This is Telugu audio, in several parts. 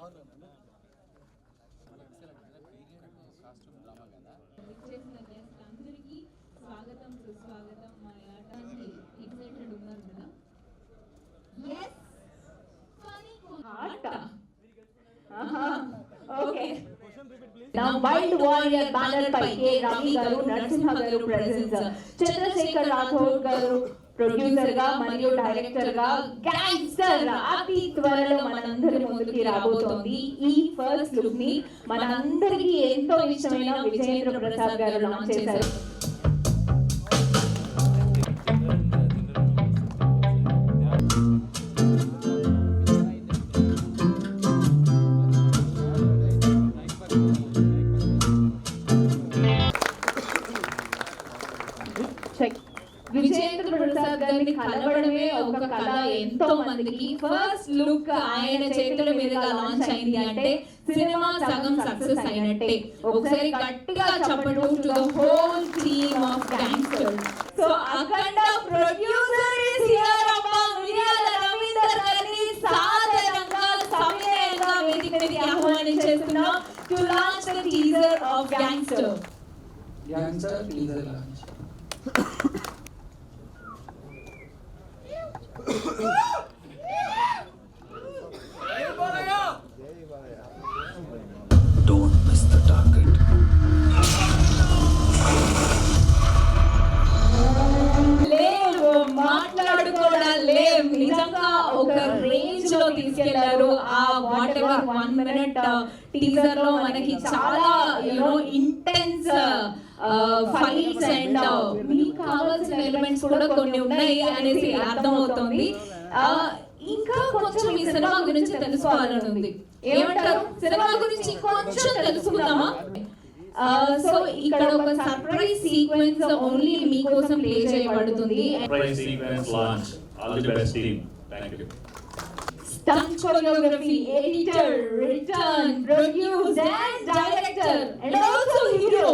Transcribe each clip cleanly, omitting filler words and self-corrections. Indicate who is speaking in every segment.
Speaker 1: స్వాగతం సుస్వాగతం మా ఆటానికి ఎక్సైటెడ్ ఉన్నారు కదా? yes ఆట okay now wild warrior banner పై కే రవి గారు నరసింహ గారు ప్రెజెన్స్ చంద్రశేఖర్ రాథోడ్ గారు ప్రొడ్యూసర్ గా మరియు డైరెక్టర్ గా గ్యాంగ్స్టర్ అతి త్వరలో మనందరి ముందుకి రాబోతోంది. ఈ ఫస్ట్ లుక్ ని మనందరికీ ఎంతో ఇష్టమైన విజయేంద్ర ప్రసాద్ గారు లాంచ్ చేశారు. విజయేంద్ర ప్రసాద్ గారిని కలవడమే ఒక కళ ఎంతో మందికి. ఫస్ట్ లుక్ ఆయన చేతుల మీదుగా లాంచ్ అయింది అంటే సినిమా సగం సక్సెస్ అయినట్టే. ఒకసారి గట్టిగా చెప్పండి to the whole team of Gangster. So Akhanda producer is here among Miryala Ravinder గారిని సాదరంగా సవినయంగా వేదికకి ఆహ్వానించేస్తున్నాం to launch the teaser of Gangster.
Speaker 2: Gangster teaser launch.
Speaker 3: Don't miss the target.
Speaker 1: లేవు మాట్లాడుకోవడం లేవు, నిజంగా ఒక రేంజ్ లో తీసుకెళ్లారు. ఆ వాట్ ఎవర్ 1 minute టీజర్ లో మనకి చాలా ఇంటెన్స్ ఫైట్స్ అండ్ మీకు కావాల్సిన ఎలిమెంట్స్ కూడా కొన్ని ఉన్నాయి అనేసి అర్థమవుతుంది. ఇంకా కొంచెం ఈ సినిమా గురించి తెలుసుకోవాలని ఉంది. ఏమంటారు? సినిమా గురించి కొంచెం తెలుసుకుందామా? సో ఇక్కడ ఒక సర్ప్రైజ్ సీక్వెన్స్ ఓన్లీ మీకోసం ప్లే చేయబడుతుంది.
Speaker 4: Surprise sequence launch. All the best team. Thank you.
Speaker 1: Stunt choreography, editor, written, produced and director and also hero.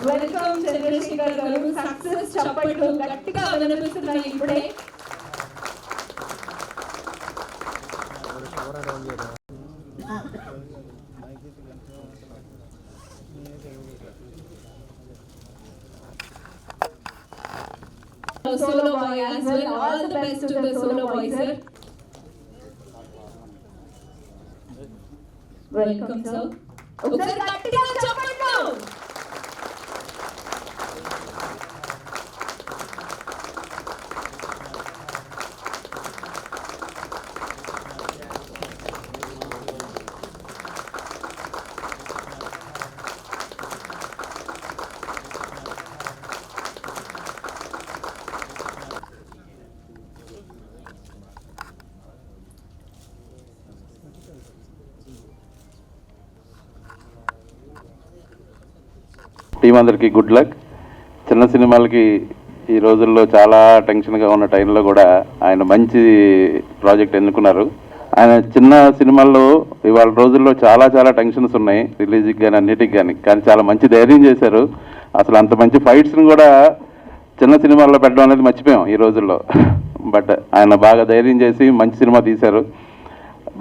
Speaker 1: Welcome Chandrashekar garu. Success చప్పట్లు గట్టిగా వినిపిస్తున్నాయి ఇప్పుడే. Solo boy as well. All the best to the solo boy, sir. Welcome, sir. ఒకసారి గట్టిగా చప్పట్లు.
Speaker 5: టీం అందరికీ గుడ్ లక్. చిన్న సినిమాలకి ఈ రోజుల్లో చాలా టెన్షన్గా ఉన్న టైంలో కూడా ఆయన మంచి ప్రాజెక్ట్ ఎన్నుకున్నారు. ఆయన చిన్న సినిమాల్లో ఇవాళ రోజుల్లో చాలా చాలా టెన్షన్స్ ఉన్నాయి, రిలీజ్కి కానీ అన్నిటికి కానీ చాలా మంచి ధైర్యం చేశారు. అసలు అంత మంచి ఫైట్స్ని కూడా చిన్న సినిమాల్లో పెట్టడం అనేది మర్చిపోయాం ఈ రోజుల్లో. బట్ ఆయన బాగా ధైర్యం చేసి మంచి సినిమా తీశారు.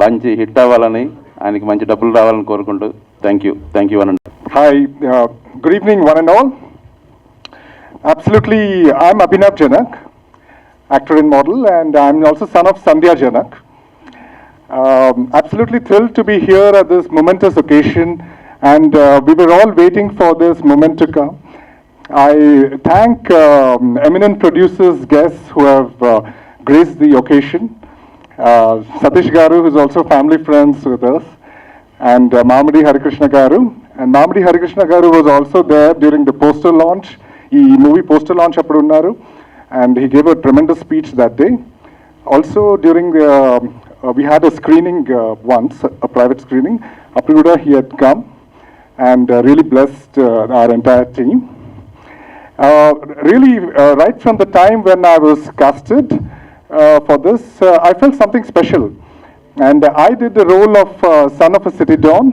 Speaker 5: మంచి హిట్ అవ్వాలని, ఆయనకి మంచి డబ్బులు రావాలని కోరుకుంటూ థ్యాంక్ యూ అనండి.
Speaker 6: Hi, good evening one and all. Absolutely, I'm Abhinav Janak, actor and model, and I'm also son of Sandhya Janak. Absolutely thrilled to be here at this momentous occasion, and we were all waiting for this moment to come. I thank eminent producers, guests who have graced the occasion. Satish Garu, who's also family friends with us, and Mamadi Harikrishna Garu. And Mamadi Harikrishna Garu was also there during the poster launch. He movie poster launch appudu unnaru, and he gave a tremendous speech that day. Also during the we had a screening once, a private screening. Appudu kuda he had come and really blessed our entire team. Really, right from the time when I was casted for this, I felt something special. And I did the role of son of a city don.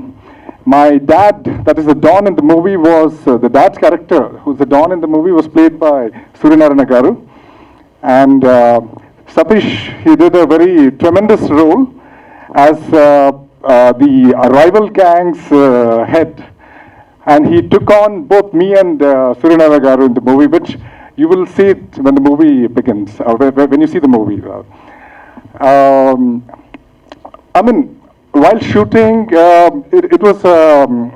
Speaker 6: My dad, that is the Don in the movie, was the dad's character, who's the Don in the movie, was played by Suryanarayana Garu. And Satish, he did a very tremendous role. as the rival gang's head. And he took on both me and Suryanara Garu in the movie, which you will see it when the movie begins, when you see the movie. I mean, while shooting, it was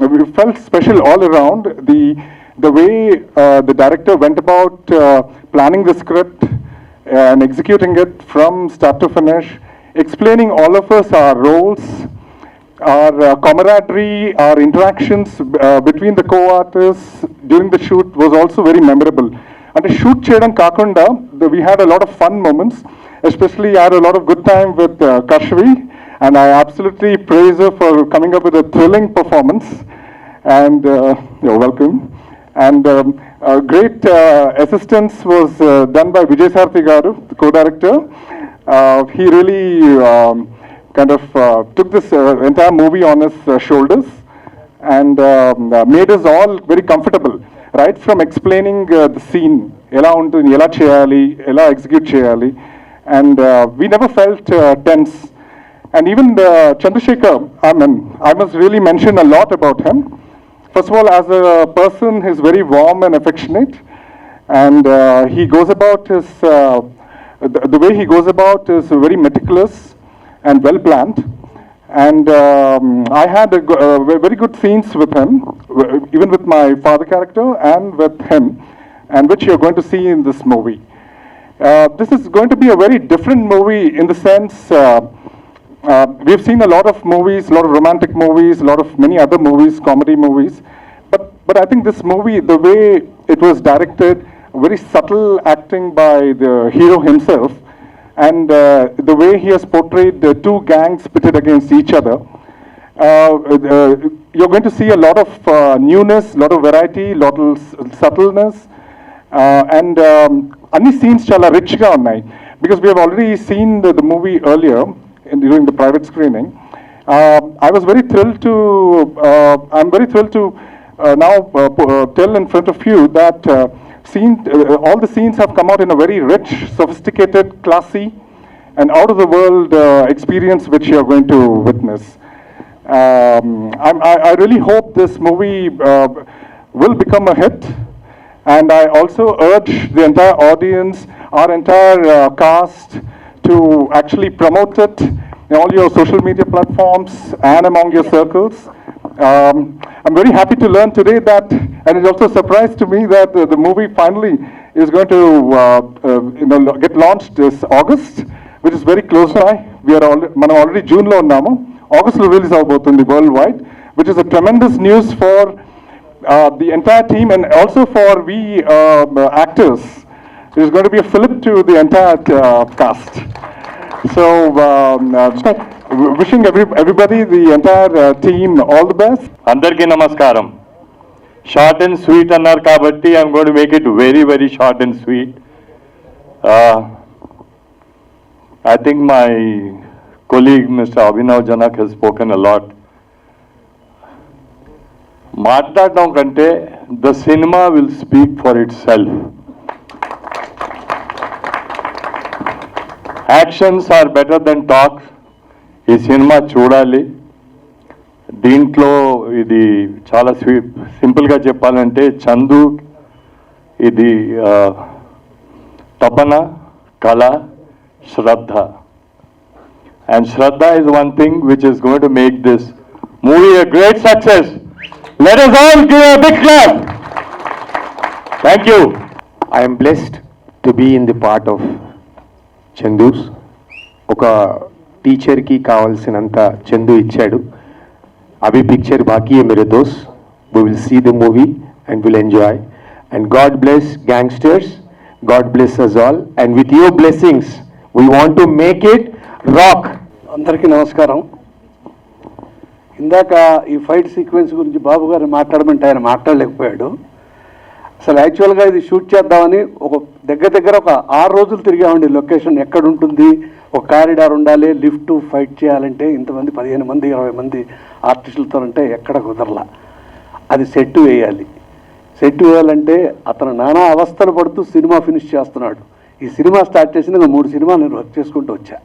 Speaker 6: we felt special all around. The way the director went about planning the script and executing it from start to finish, explaining all of us our roles, our camaraderie, our interactions between the co-artists during the shoot was also very memorable. And the shoot cheyadam kakunda, we had a lot of fun moments. Especially, I had a lot of good time with Kashvi, and I absolutely praise her for coming up with a thrilling performance. And you're welcome. And great assistance was done by Vijay Sarthi Garu, the co-director. He really kind of took this entire movie on his shoulders and made us all very comfortable, right from explaining the scene, ela untundi, ela cheyali, ela execute cheyali, and we never felt tense. And even Chandrasekhar, I mean, I must really mention a lot about him. First of all, as a person, he's very warm and affectionate, and he goes about his the way he goes about is very meticulous and well planned. And I had very good scenes with him, even with my father character and with him, and which you're going to see in this movie. This is going to be a very different movie in the sense we've seen a lot of movies, a lot of romantic movies, a lot of many other movies, comedy movies. But I think this movie, the way it was directed, very subtle acting by the hero himself, and the way he has portrayed the two gangs pitted against each other, you're going to see a lot of newness, a lot of variety, a lot of subtleness, and any scenes chala rich ga unnai, because we have already seen the movie earlier during the private screening. I was very thrilled to, I'm very thrilled to now tell in front of you that all the scenes have come out in a very rich, sophisticated, classy, and out-of-the-world experience which you are going to witness. I really hope this movie will become a hit, and I also urge the entire audience, our entire cast, to actually promote it in all your social media platforms and among your circles. I'm very happy to learn today that, and it's also a surprise to me that the movie finally is going to get launched this August, which is very close by. We are already June lo unnamu. August lo release avbotundi worldwide, which is a tremendous news for the entire team and also for we actors. It is going to be a fillip to the entire cast. So, wishing everybody, the entire team, all the best.
Speaker 7: అందరికీ నమస్కారం. షార్ట్ అండ్ స్వీట్ అన్నారు కాబట్టి I'm going to make it very very short and sweet. I think my colleague mister Abhinav Janak he's spoken a lot. మాట్లాడడం కంటే the cinema will speak for itself. Actions are better than talk. ఈ సినిమా చూడాలి. దీంట్లో ఇది చాలా సింపుల్గా చెప్పాలంటే చందు ఇది తపన, కళ, శ్రద్ధ. And shraddha is one thing which is going to make this movie a great success. Let us all give a big clap. Thank you.
Speaker 8: I am blessed to be in the part of Chandu's. ఒక టీచర్కి కావాల్సినంత చందు ఇచ్చాడు. అభి పిక్చర్ బాకీ హై మేరే దోస్త్. We will see the movie and will enjoy. And God bless gangsters. God bless us all. And with your blessings, we want to make it rock.
Speaker 9: అందరికీ నమస్కారం. ఇందాక ఈ ఫైట్ సీక్వెన్స్ గురించి బాబు గారు మాట్లాడమంటే ఆయన మాట్లాడలేకపోయాడు. అసలు యాక్చువల్గా ఇది షూట్ చేద్దామని ఒక దగ్గర ఒక 6 రోజులు తిరిగామండి. లొకేషన్ ఎక్కడ ఉంటుంది, ఒక కారిడార్ ఉండాలి, లిఫ్ట్, ఫైట్ చేయాలంటే ఇంతమంది 15 మంది 20 మంది ఆర్టిస్టులతో అంటే ఎక్కడ కుదరలా. అది సెట్ వేయాలి. సెట్ వేయాలంటే అతను నానా అవస్థలు పడుతూ సినిమా ఫినిష్ చేస్తున్నాడు. ఈ సినిమా స్టార్ట్ చేసిన 3 సినిమాలు నేను వర్క్ చేసుకుంటూ వచ్చా.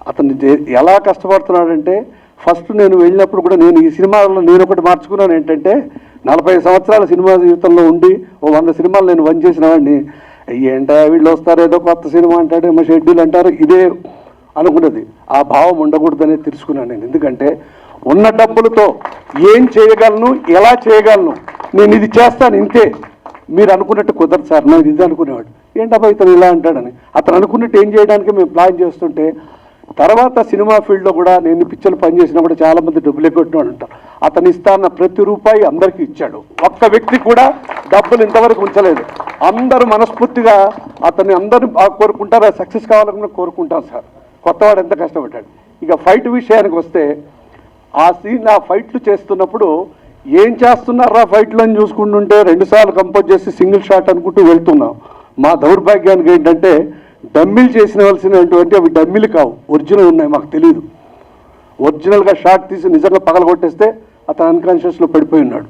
Speaker 9: అతను ఎలా కష్టపడుతున్నాడంటే, ఫస్ట్ నేను వెళ్ళినప్పుడు కూడా నేను ఈ సినిమాలో నేను ఒకటి మార్చుకున్నాను ఏంటంటే, 40 సంవత్సరాల సినిమా జీవితంలో ఉండి 100 సినిమాలు నేను వన్ చేసిన వాడిని, ఏంటో వీళ్ళు వస్తారు ఏదో కొత్త సినిమా అంటాడు, ఏమో షెడ్యూల్ అంటారు, ఇదే అనుకున్నది. ఆ భావం ఉండకూడదనే తెలుసుకున్నాను నేను. ఎందుకంటే ఉన్న డబ్బులతో ఏం చేయగలను, ఎలా చేయగలను, నేను ఇది చేస్తాను ఇంతే, మీరు అనుకున్నట్టు కుదరదు సార్, నేను ఇది అనుకునేవాడు. ఏంటబ్బా ఇతను ఇలా అంటాడని. అతను అనుకున్నట్టు ఏం చేయడానికి మేము ప్లాన్ చేస్తుంటే, తర్వాత సినిమా ఫీల్డ్లో కూడా నేను పిక్చర్లు పనిచేసినా కూడా చాలామంది డబ్బులు ఎగ్గొట్టినాడు అంటారు. అతను ఇస్తాన్న ప్రతి రూపాయి అందరికీ ఇచ్చాడు. ఒక్క వ్యక్తి కూడా డబ్బులు ఇంతవరకు ఉంచలేదు. అందరూ మనస్ఫూర్తిగా అతన్ని అందరూ కోరుకుంటారు, సక్సెస్ కావాలని కోరుకుంటాం సార్. కొత్తవాడు ఎంత కష్టపడ్డాడు. ఇక ఫైట్ విషయానికి వస్తే, ఆ ఫైట్లు చేస్తున్నప్పుడు ఏం చేస్తున్నారా ఫైట్లు అని చూసుకుంటుంటే 2 సార్లు కంపోజ్ చేసి సింగిల్ షాట్ అనుకుంటూ వెళ్తున్నాం. మా దౌర్భాగ్యానికి ఏంటంటే డమ్మిలు చేసినవలసినటువంటి అవి డమ్మిలు కావు, ఒరిజినల్ ఉన్నాయి, మాకు తెలియదు. ఒరిజినల్గా షాట్ తీసి నిజంగా పగలగొట్టేస్తే అతను అన్కాన్షియస్లో పడిపోయి ఉన్నాడు.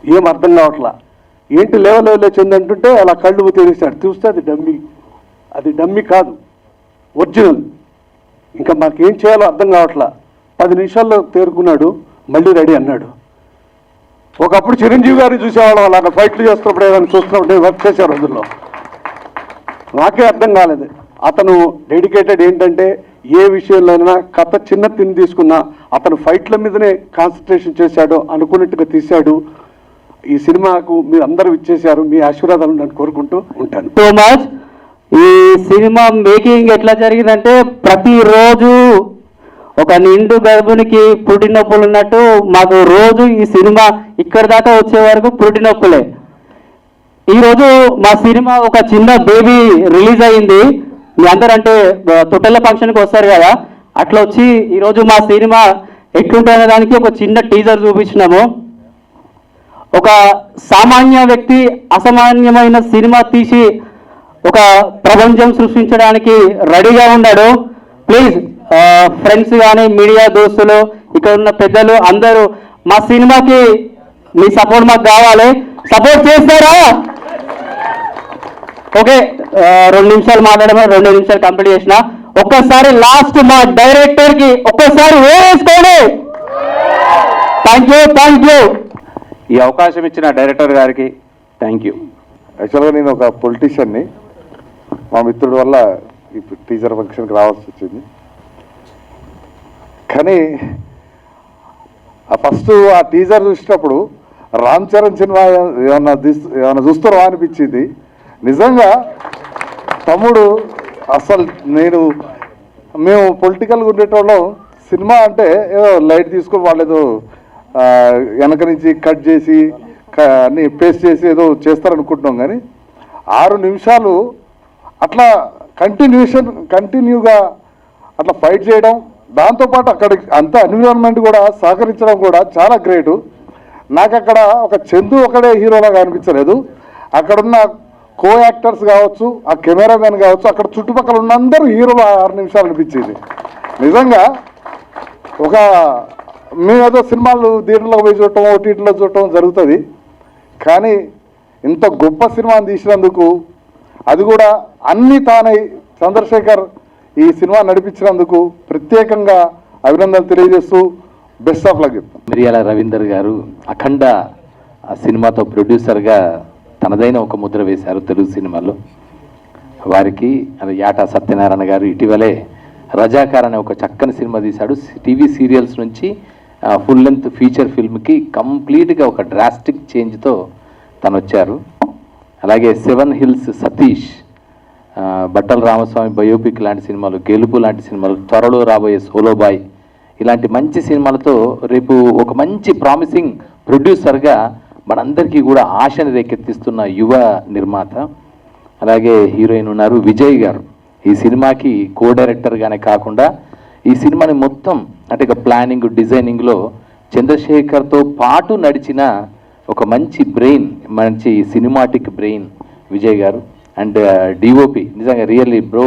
Speaker 9: ఏం అర్థం కావట్లా. ఏంటి లెవెల్ చెందంటుంటే అలా కళ్ళు తెరిస్తాడు, చూస్తే అది డమ్మి కాదు, ఒరిజినల్. ఇంకా మాకేం చేయాలో అర్థం కావట్లా. 10 నిమిషాల్లో తేరుకున్నాడు, మళ్ళీ రెడీ అన్నాడు. ఒకప్పుడు చిరంజీవి గారిని చూసేవాళ్ళం అలాగా ఫైట్లు చేస్తున్నప్పుడు, ఏదైనా చూస్తున్నప్పుడు వర్క్ చేసే రోజుల్లో. నాకే అర్థం కాలేదు. అతను డెడికేటెడ్ ఏంటంటే ఏ విషయంలోనైనా కథ చిన్న తిని తీసుకున్నా అతను ఫైట్ల మీదనే కాన్సన్ట్రేషన్ చేశాడు, అనుకున్నట్టుగా తీశాడు. ఈ సినిమాకు మీరు అందరూ ఇచ్చేశారు, మీ ఆశీర్వాదాలు నేను కోరుకుంటూ ఉంటాను.
Speaker 10: So much. ఈ సినిమా మేకింగ్ ఎట్లా జరిగిందంటే, ప్రతిరోజు ఒక నిండు గర్భిణికి పురిటి నొప్పులు ఉన్నట్టు మాకు రోజు ఈ సినిమా ఇక్కడ దాకా వచ్చే వరకు పురిటి నొప్పులే. ఈరోజు మా సినిమా ఒక చిన్న బేబీ రిలీజ్ అయింది. మీ అందరూ అంటే తొట్టెల ఫంక్షన్కి వస్తారు కదా, అట్లా వచ్చి ఈరోజు మా సినిమా ఎట్లుంటుందనే దానికి ఒక చిన్న టీజర్ చూపించినాము. ఒక సామాన్య వ్యక్తి అసామాన్యమైన సినిమా తీసి ఒక ప్రపంచం సృష్టించడానికి రెడీగా ఉన్నాడు. ప్లీజ్ ఫ్రెండ్స్ కానీ మీడియా దోస్తులు, ఇక్కడ ఉన్న పెద్దలు అందరూ మా సినిమాకి మీ సపోర్ట్ మాకు కావాలి. సపోర్ట్ చేస్తారా? ఓకే, 2 నిమిషాలు మాట్లాడమని 2 నిమిషాలు కంప్లీట్ చేసిన. ఒక్కసారి లాస్ట్ మా డైరెక్టర్కి ఒక్కసారి వేసుకోండి. Thank you.
Speaker 5: ఈ అవకాశం ఇచ్చిన డైరెక్టర్ గారికి థ్యాంక్ యూ.
Speaker 6: యాక్చువల్గా నేను ఒక పొలిటీషియన్ని, మా మిత్రుడి వల్ల ఈ టీజర్ ఫంక్షన్కి రావాల్సి వచ్చింది. కానీ ఫస్ట్ ఆ టీజర్ చూసినప్పుడు రామ్ చరణ్ సినిమా ఏమన్నా చూస్తారో అనిపించింది. నిజంగా తమ్ముడు అసలు మేము పొలిటికల్గా ఉండేటోళ్ళం, సినిమా అంటే ఏదో లైట్ తీసుకొని వాళ్ళు ఏదో వెనక నుంచి కట్ చేసి అన్ని పేస్ట్ చేసి ఏదో చేస్తారనుకుంటున్నాం. కానీ 6 నిమిషాలు అట్లా కంటిన్యూగా అట్లా ఫైట్ చేయడం, దాంతోపాటు అక్కడ అంత ఎన్విరాన్మెంట్ కూడా సహకరించడం కూడా చాలా గ్రేటు. నాకు అక్కడ ఒక చందు ఒకడే హీరోలాగా అనిపించలేదు. అక్కడున్న కో యాక్టర్స్ కావచ్చు, ఆ కెమెరామెన్ కావచ్చు, అక్కడ చుట్టుపక్కల ఉన్న అందరూ హీరోలు 6 నిమిషాలు అనిపించేది. నిజంగా మేమేదో సినిమాలు థియేటర్లో పోయి చూడటం, ఓటీటీలో చూడటం జరుగుతుంది. కానీ ఇంత గొప్ప సినిమాని తీసినందుకు, అది కూడా అన్నీ తానై చంద్రశేఖర్ ఈ సినిమా నడిపించినందుకు ప్రత్యేకంగా అభినందనలు తెలియజేస్తూ బెస్ట్ ఆఫ్ లక్ చెప్తాం.
Speaker 5: మిరియాల రవీందర్ గారు అఖండ సినిమాతో ప్రొడ్యూసర్గా తనదైన ఒక ముద్ర వేశారు తెలుగు సినిమాలో. వారికి యాటా సత్యనారాయణ గారు ఇటీవలే రజాకార్ అనే ఒక చక్కని సినిమా తీశాడు. టీవీ సీరియల్స్ నుంచి ఫుల్ లెంత్ ఫీచర్ ఫిల్మ్కి కంప్లీట్గా ఒక డ్రాస్టిక్ చేంజ్తో తను వచ్చారు. అలాగే 7 హిల్స్ సతీష్, బట్టల రామస్వామి బయోపిక్ లాంటి సినిమాలు, గెలుపు లాంటి సినిమాలు, త్వరలో రాబోయే సోలోబాయ్ ఇలాంటి మంచి సినిమాలతో రేపు ఒక మంచి ప్రామిసింగ్ ప్రొడ్యూసర్గా మనందరికీ కూడా ఆశని రేకెత్తిస్తున్న యువ నిర్మాత. అలాగే హీరోయిన్ ఉన్నారు విజయ్ గారు. ఈ సినిమాకి కో డైరెక్టర్గానే కాకుండా ఈ సినిమాని మొత్తం అంటే ఇక ప్లానింగ్ డిజైనింగ్లో చంద్రశేఖర్తో పాటు నడిచిన ఒక మంచి బ్రెయిన్, మంచి cinematic brain Vijay garu. And DOP నిజంగా really bro,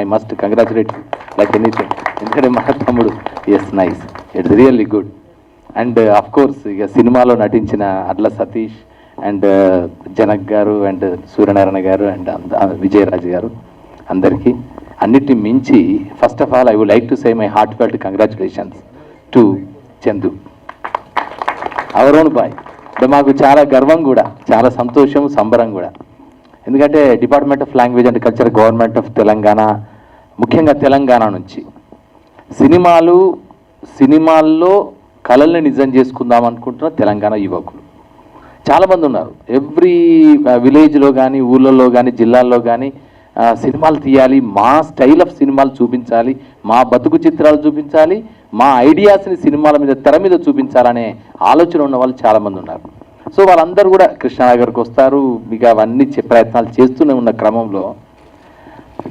Speaker 5: I must congratulate like anything. ఎందుకంటే మా తమ్ముడు is nice, it's really good. And of course ఇక సినిమాలో నటించిన అడ్ల సతీష్ అండ్ జనక్ గారు అండ్ సూర్యనారాయణ గారు అండ్ విజయరాజు గారు అందరికీ. అన్నిటిని మించి first of all I would like to say my heartfelt congratulations to Chandu, our own boy. మాకు చాలా గర్వం కూడా, చాలా సంతోషం, సంబరం కూడా. ఎందుకంటే department of language and culture, government of Telangana, ముఖ్యంగా తెలంగాణ నుంచి సినిమాల్లో కళల్ని నిజం చేసుకుందాం అనుకుంటున్న తెలంగాణ యువకులు చాలామంది ఉన్నారు. ఎవ్రీ విలేజ్లో కానీ, ఊళ్ళల్లో కానీ, జిల్లాల్లో కానీ సినిమాలు తీయాలి, మా స్టైల్ ఆఫ్ సినిమాలు చూపించాలి, మా బతుకు చిత్రాలు చూపించాలి, మా ఐడియాస్ని సినిమాల మీద, తెర మీద చూపించాలనే ఆలోచన ఉన్న వాళ్ళు చాలామంది ఉన్నారు. సో వాళ్ళందరూ కూడా కృష్ణానగర్కి వస్తారు, మీకు అవన్నీ ప్రయత్నాలు చేస్తూనే ఉన్న క్రమంలో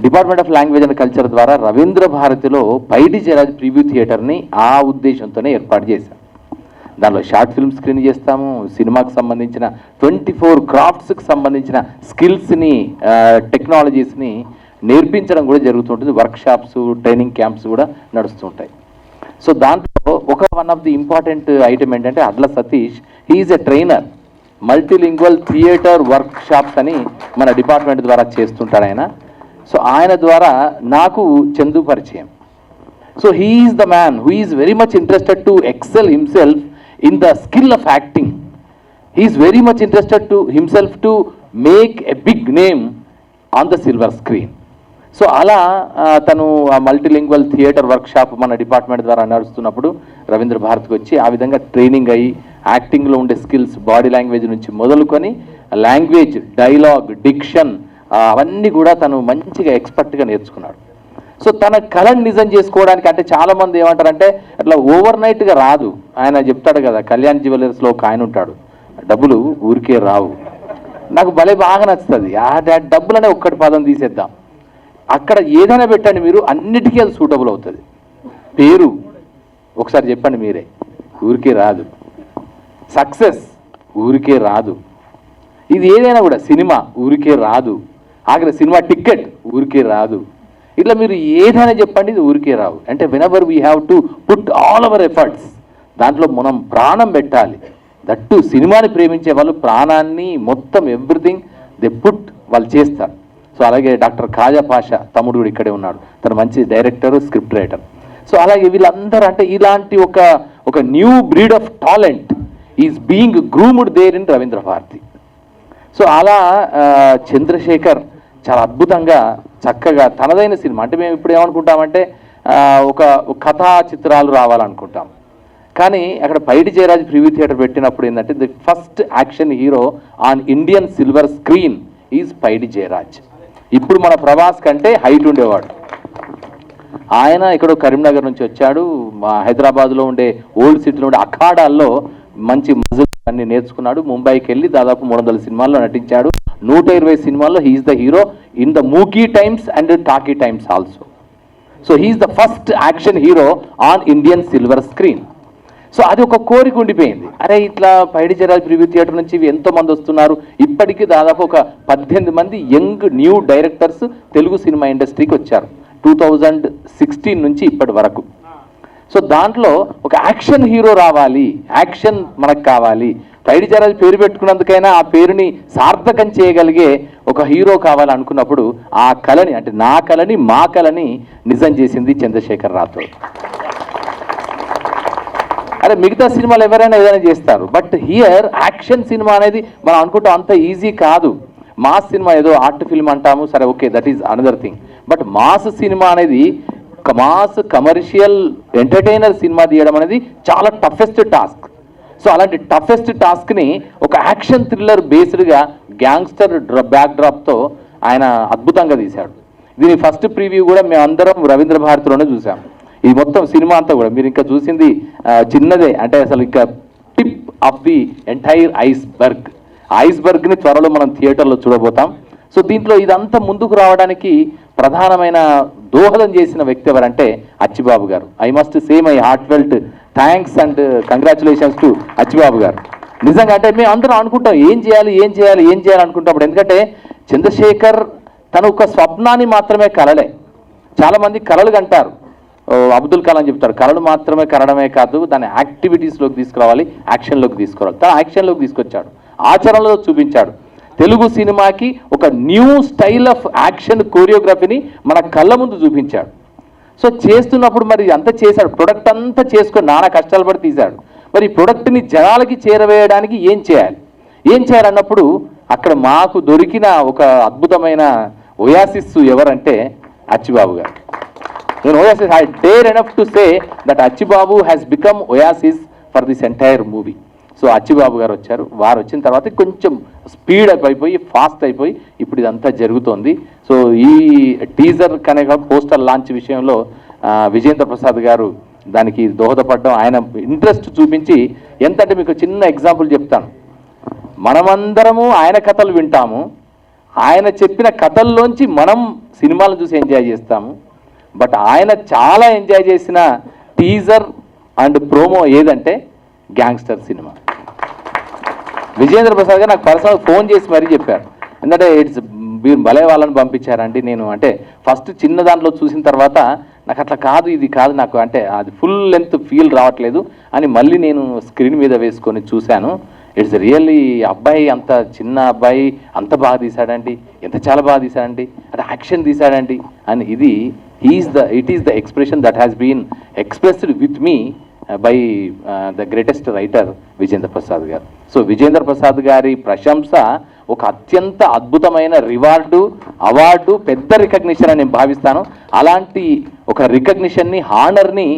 Speaker 5: department of language and culture ద్వారా రవీంద్ర భారతిలో పైడి జయరాజ్ ప్రివ్యూ థియేటర్ని ఆ ఉద్దేశంతోనే ఏర్పాటు చేశాం. దానిలో షార్ట్ ఫిల్మ్ స్క్రీన్ చేస్తాము, సినిమాకి సంబంధించిన 24 క్రాఫ్ట్స్కి సంబంధించిన స్కిల్స్ని, టెక్నాలజీస్ని నేర్పించడం కూడా జరుగుతుంటుంది. వర్క్షాప్స్, ట్రైనింగ్ క్యాంప్స్ కూడా నడుస్తుంటాయి. సో దాంట్లో one of the important item ఏంటంటే అడ్ల సతీష్, హీఈస్ ఎ ట్రైనర్, మల్టీలింగ్వల్ థియేటర్ వర్క్షాప్స్ అని మన డిపార్ట్మెంట్ ద్వారా చేస్తుంటాడు ఆయన. సో ఆయన ద్వారా నాకు చందు పరిచయం. So he is the man who is very much interested to excel himself in the skill of acting. He is very much interested to himself to make a big name on the silver screen. So అలా తను ఆ మల్టీలింగ్వల్ థియేటర్ వర్క్షాప్ మన డిపార్ట్మెంట్ ద్వారా నడుస్తున్నప్పుడు రవీంద్ర భారతికి వచ్చి ఆ విధంగా ట్రైనింగ్ అయ్యి యాక్టింగ్లో ఉండే స్కిల్స్, బాడీ లాంగ్వేజ్ నుంచి మొదలుకొని లాంగ్వేజ్, డైలాగ్, డిక్షన్ అవన్నీ కూడా తను మంచిగా ఎక్స్పర్ట్గా నేర్చుకున్నాడు. సో తన కళను నిజం చేసుకోవడానికి, అంటే చాలామంది ఏమంటారంటే అట్లా ఓవర్ నైట్గా రాదు. ఆయన చెప్తాడు కదా, కళ్యాణ్ జ్యువెలర్స్లో ఒక ఆయన ఉంటాడు, డబ్బులు ఊరికే రావు. నాకు భలే బాగా నచ్చుతుంది. ఆ డబ్బులనే ఒక్కటి పదం తీసేద్దాం, అక్కడ ఏదైనా పెట్టండి మీరు, అన్నిటికీ అది సూటబుల్ అవుతుంది. పేరు ఒకసారి చెప్పండి మీరే, ఊరికే రాదు. సక్సెస్ ఊరికే రాదు. ఇది ఏదైనా కూడా, సినిమా ఊరికే రాదు. ఆఖరి సినిమా టికెట్ ఊరికే రాదు. ఇట్లా మీరు ఏదైనా చెప్పండి, ఇది ఊరికే రావు. అంటే whenever we have to put all our efforts, దాంట్లో మనం ప్రాణం పెట్టాలి. దట్టు సినిమాని ప్రేమించే వాళ్ళు ప్రాణాన్ని మొత్తం ఎవ్రీథింగ్ దే పుట్ వాళ్ళు చేస్తారు. సో అలాగే డాక్టర్ ఖాజా పాషా తమ్ముడు కూడా ఇక్కడే ఉన్నాడు, తను మంచి డైరెక్టర్, స్క్రిప్ట్ రైటర్. సో అలాగే వీళ్ళందరూ అంటే ఇలాంటి ఒక new breed of talent is being groomed there in Ravindra Bharathi. So అలా చంద్రశేఖర్ చాలా అద్భుతంగా చక్కగా తనదైన సినిమా, అంటే మేము ఇప్పుడు ఏమనుకుంటామంటే ఒక కథా చిత్రాలు రావాలనుకుంటాం, కానీ అక్కడ పైడి జయరాజ్ ప్రివ్యూ థియేటర్ పెట్టినప్పుడు ఏంటంటే the first action hero on Indian silver screen is Paidi Jairaj. ఇప్పుడు మన ప్రభాస్ కంటే హైట్ ఉండేవాడు ఆయన. ఇక్కడ కరీంనగర్ నుంచి వచ్చాడు, హైదరాబాద్లో ఉండే ఓల్డ్ సిటీలో ఉండే అఖాడాల్లో మంచి మజిల్ అన్ని నేర్చుకున్నాడు. ముంబైకి వెళ్ళి దాదాపు 300 సినిమాల్లో నటించాడు. 120 సినిమాల్లో he's the hero in the mooki times and talkie times also. So he's the first action hero on Indian silver screen. So అది ఒక కోరిక ఉండిపోయింది. అరే ఇట్లా పైడి జయరాజ్ ప్రివ్యూ థియేటర్ నుంచి ఎంతో మంది వస్తున్నారు. ఇప్పటికీ దాదాపు ఒక 18 మంది young new directors Telugu cinema ఇండస్ట్రీకి వచ్చారు 2016 నుంచి ఇప్పటి వరకు. సో దాంట్లో ఒక యాక్షన్ హీరో రావాలి, యాక్షన్ మనకు కావాలి. పైడి జయరాజ్ పేరు పెట్టుకున్నందుకైనా ఆ పేరుని సార్థకం చేయగలిగే ఒక హీరో కావాలనుకున్నప్పుడు ఆ కళని, అంటే నా కళని, మా కళని నిజం చేసింది చంద్రశేఖర్ రాథోడ్. అరే మిగతా సినిమాలు ఎవరైనా ఏదైనా చేస్తారు, బట్ హియర్ యాక్షన్ సినిమా అనేది మనం అనుకుంటాం అంత ఈజీ కాదు. మాస్ సినిమా ఏదో ఆర్ట్ ఫిల్మ్ అంటాము, సరే okay, that is another thing. But mass cinema అనేది, మాస్ కమర్షియల్ ఎంటర్టైనర్ సినిమా తీయడం అనేది చాలా టఫెస్ట్ టాస్క్. సో అలాంటి టఫెస్ట్ టాస్క్ని ఒక యాక్షన్ థ్రిల్లర్ బేస్డ్గా గ్యాంగ్స్టర్ బ్యాక్డ్రాప్తో ఆయన అద్భుతంగా తీశాడు. దీని ఫస్ట్ ప్రివ్యూ కూడా మేమందరం రవీంద్ర భారతిలోనే చూసాం. ఈ మొత్తం సినిమా అంతా కూడా మీరు ఇంకా చూసింది చిన్నదే, అంటే అసలు ఇంకా టిప్ ఆఫ్ ది ఎంటైర్ ఐస్బర్గ్ని త్వరలో మనం థియేటర్లో చూడబోతాం. సో దీంట్లో ఇదంతా ముందుకు రావడానికి ప్రధానమైన దోహదం చేసిన వ్యక్తి ఎవరంటే అచ్చిబాబు గారు. I must say my heart felt thanks and congratulations to Achibabu గారు. నిజంగా అంటే మేము అందరం అనుకుంటాం ఏం చేయాలి అనుకుంటాం. ఎందుకంటే చంద్రశేఖర్ తను ఒక స్వప్నాన్ని మాత్రమే కలలే. చాలామంది కలలు కంటారు, అబ్దుల్ కలాం చెప్తారు కళలు మాత్రమే కనడమే కాదు, దాన్ని యాక్టివిటీస్లోకి తీసుకురావాలి, యాక్షన్లోకి తీసుకురావాలి. తను యాక్షన్లోకి తీసుకొచ్చాడు, ఆచరణలో చూపించాడు. తెలుగు సినిమాకి ఒక న్యూ స్టైల్ ఆఫ్ యాక్షన్ కోరియోగ్రఫీని మన కళ్ళ ముందు చూపించాడు. సో చేస్తున్నప్పుడు మరి అంతా చేశాడు, ప్రొడక్ట్ అంతా చేసుకొని నానా కష్టాలు పడి తీశాడు. మరి ఈ ప్రొడక్ట్ని జనాలకి చేరవేయడానికి ఏం చేయాలన్నప్పుడు అక్కడ మాకు దొరికిన ఒక అద్భుతమైన ఒయాసిస్ ఎవరంటే అచ్చిబాబు గారు. నేను oasis, I dare enough to say that Achibabu has become oasis for this entire movie. So Achibabu గారు వచ్చారు, వారు వచ్చిన తర్వాత కొంచెం స్పీడ్ అప్ అయిపోయి ఫాస్ట్ అయిపోయి ఇప్పుడు ఇదంతా జరుగుతోంది. సో ఈ టీజర్ కనుక పోస్టర్ లాంచ్ విషయంలో విజేంద్ర ప్రసాద్ గారు దానికి దోహదపడడం, ఆయన ఇంట్రెస్ట్ చూపించి ఎంతంటే మీకు చిన్న ఎగ్జాంపుల్ చెప్తాను. మనమందరము ఆయన కథలు వింటాము, ఆయన చెప్పిన కథల్లోంచి మనం సినిమాలను చూసి ఎంజాయ్ చేస్తాము. బట్ ఆయన చాలా ఎంజాయ్ చేసిన టీజర్ అండ్ ప్రోమో ఏదంటే గ్యాంగ్స్టర్ సినిమా. విజేంద్ర ప్రసాద్ గారు నాకు పర్సనల్ ఫోన్ చేసి మరీ చెప్పారు, ఎందుకంటే మీరు భలే వాళ్ళని పంపించారండి. నేను అంటే ఫస్ట్ చిన్న దాంట్లో చూసిన తర్వాత నాకు అట్లా కాదు, ఇది కాదు నాకు, అంటే అది ఫుల్ లెంత్ ఫీల్ రావట్లేదు అని మళ్ళీ నేను స్క్రీన్ మీద వేసుకొని చూశాను. ఇట్స్ రియల్లీ అబ్బాయి, అంత చిన్న అబ్బాయి అంత బాగా తీశాడండి, ఎంత చాలా బాగా తీశాడండి, అంటే యాక్షన్ తీశాడండి అని. It is the expression that has been expressed with me by the greatest writer Vijendra Prasad garu. So Vijendra Prasad గారి ప్రశంస ఒక అత్యంత అద్భుతమైన అవార్డు, పెద్ద రికగ్నిషన్ అని నేను భావిస్తాను. అలాంటి ఒక రికగ్నిషన్ని, హానర్ని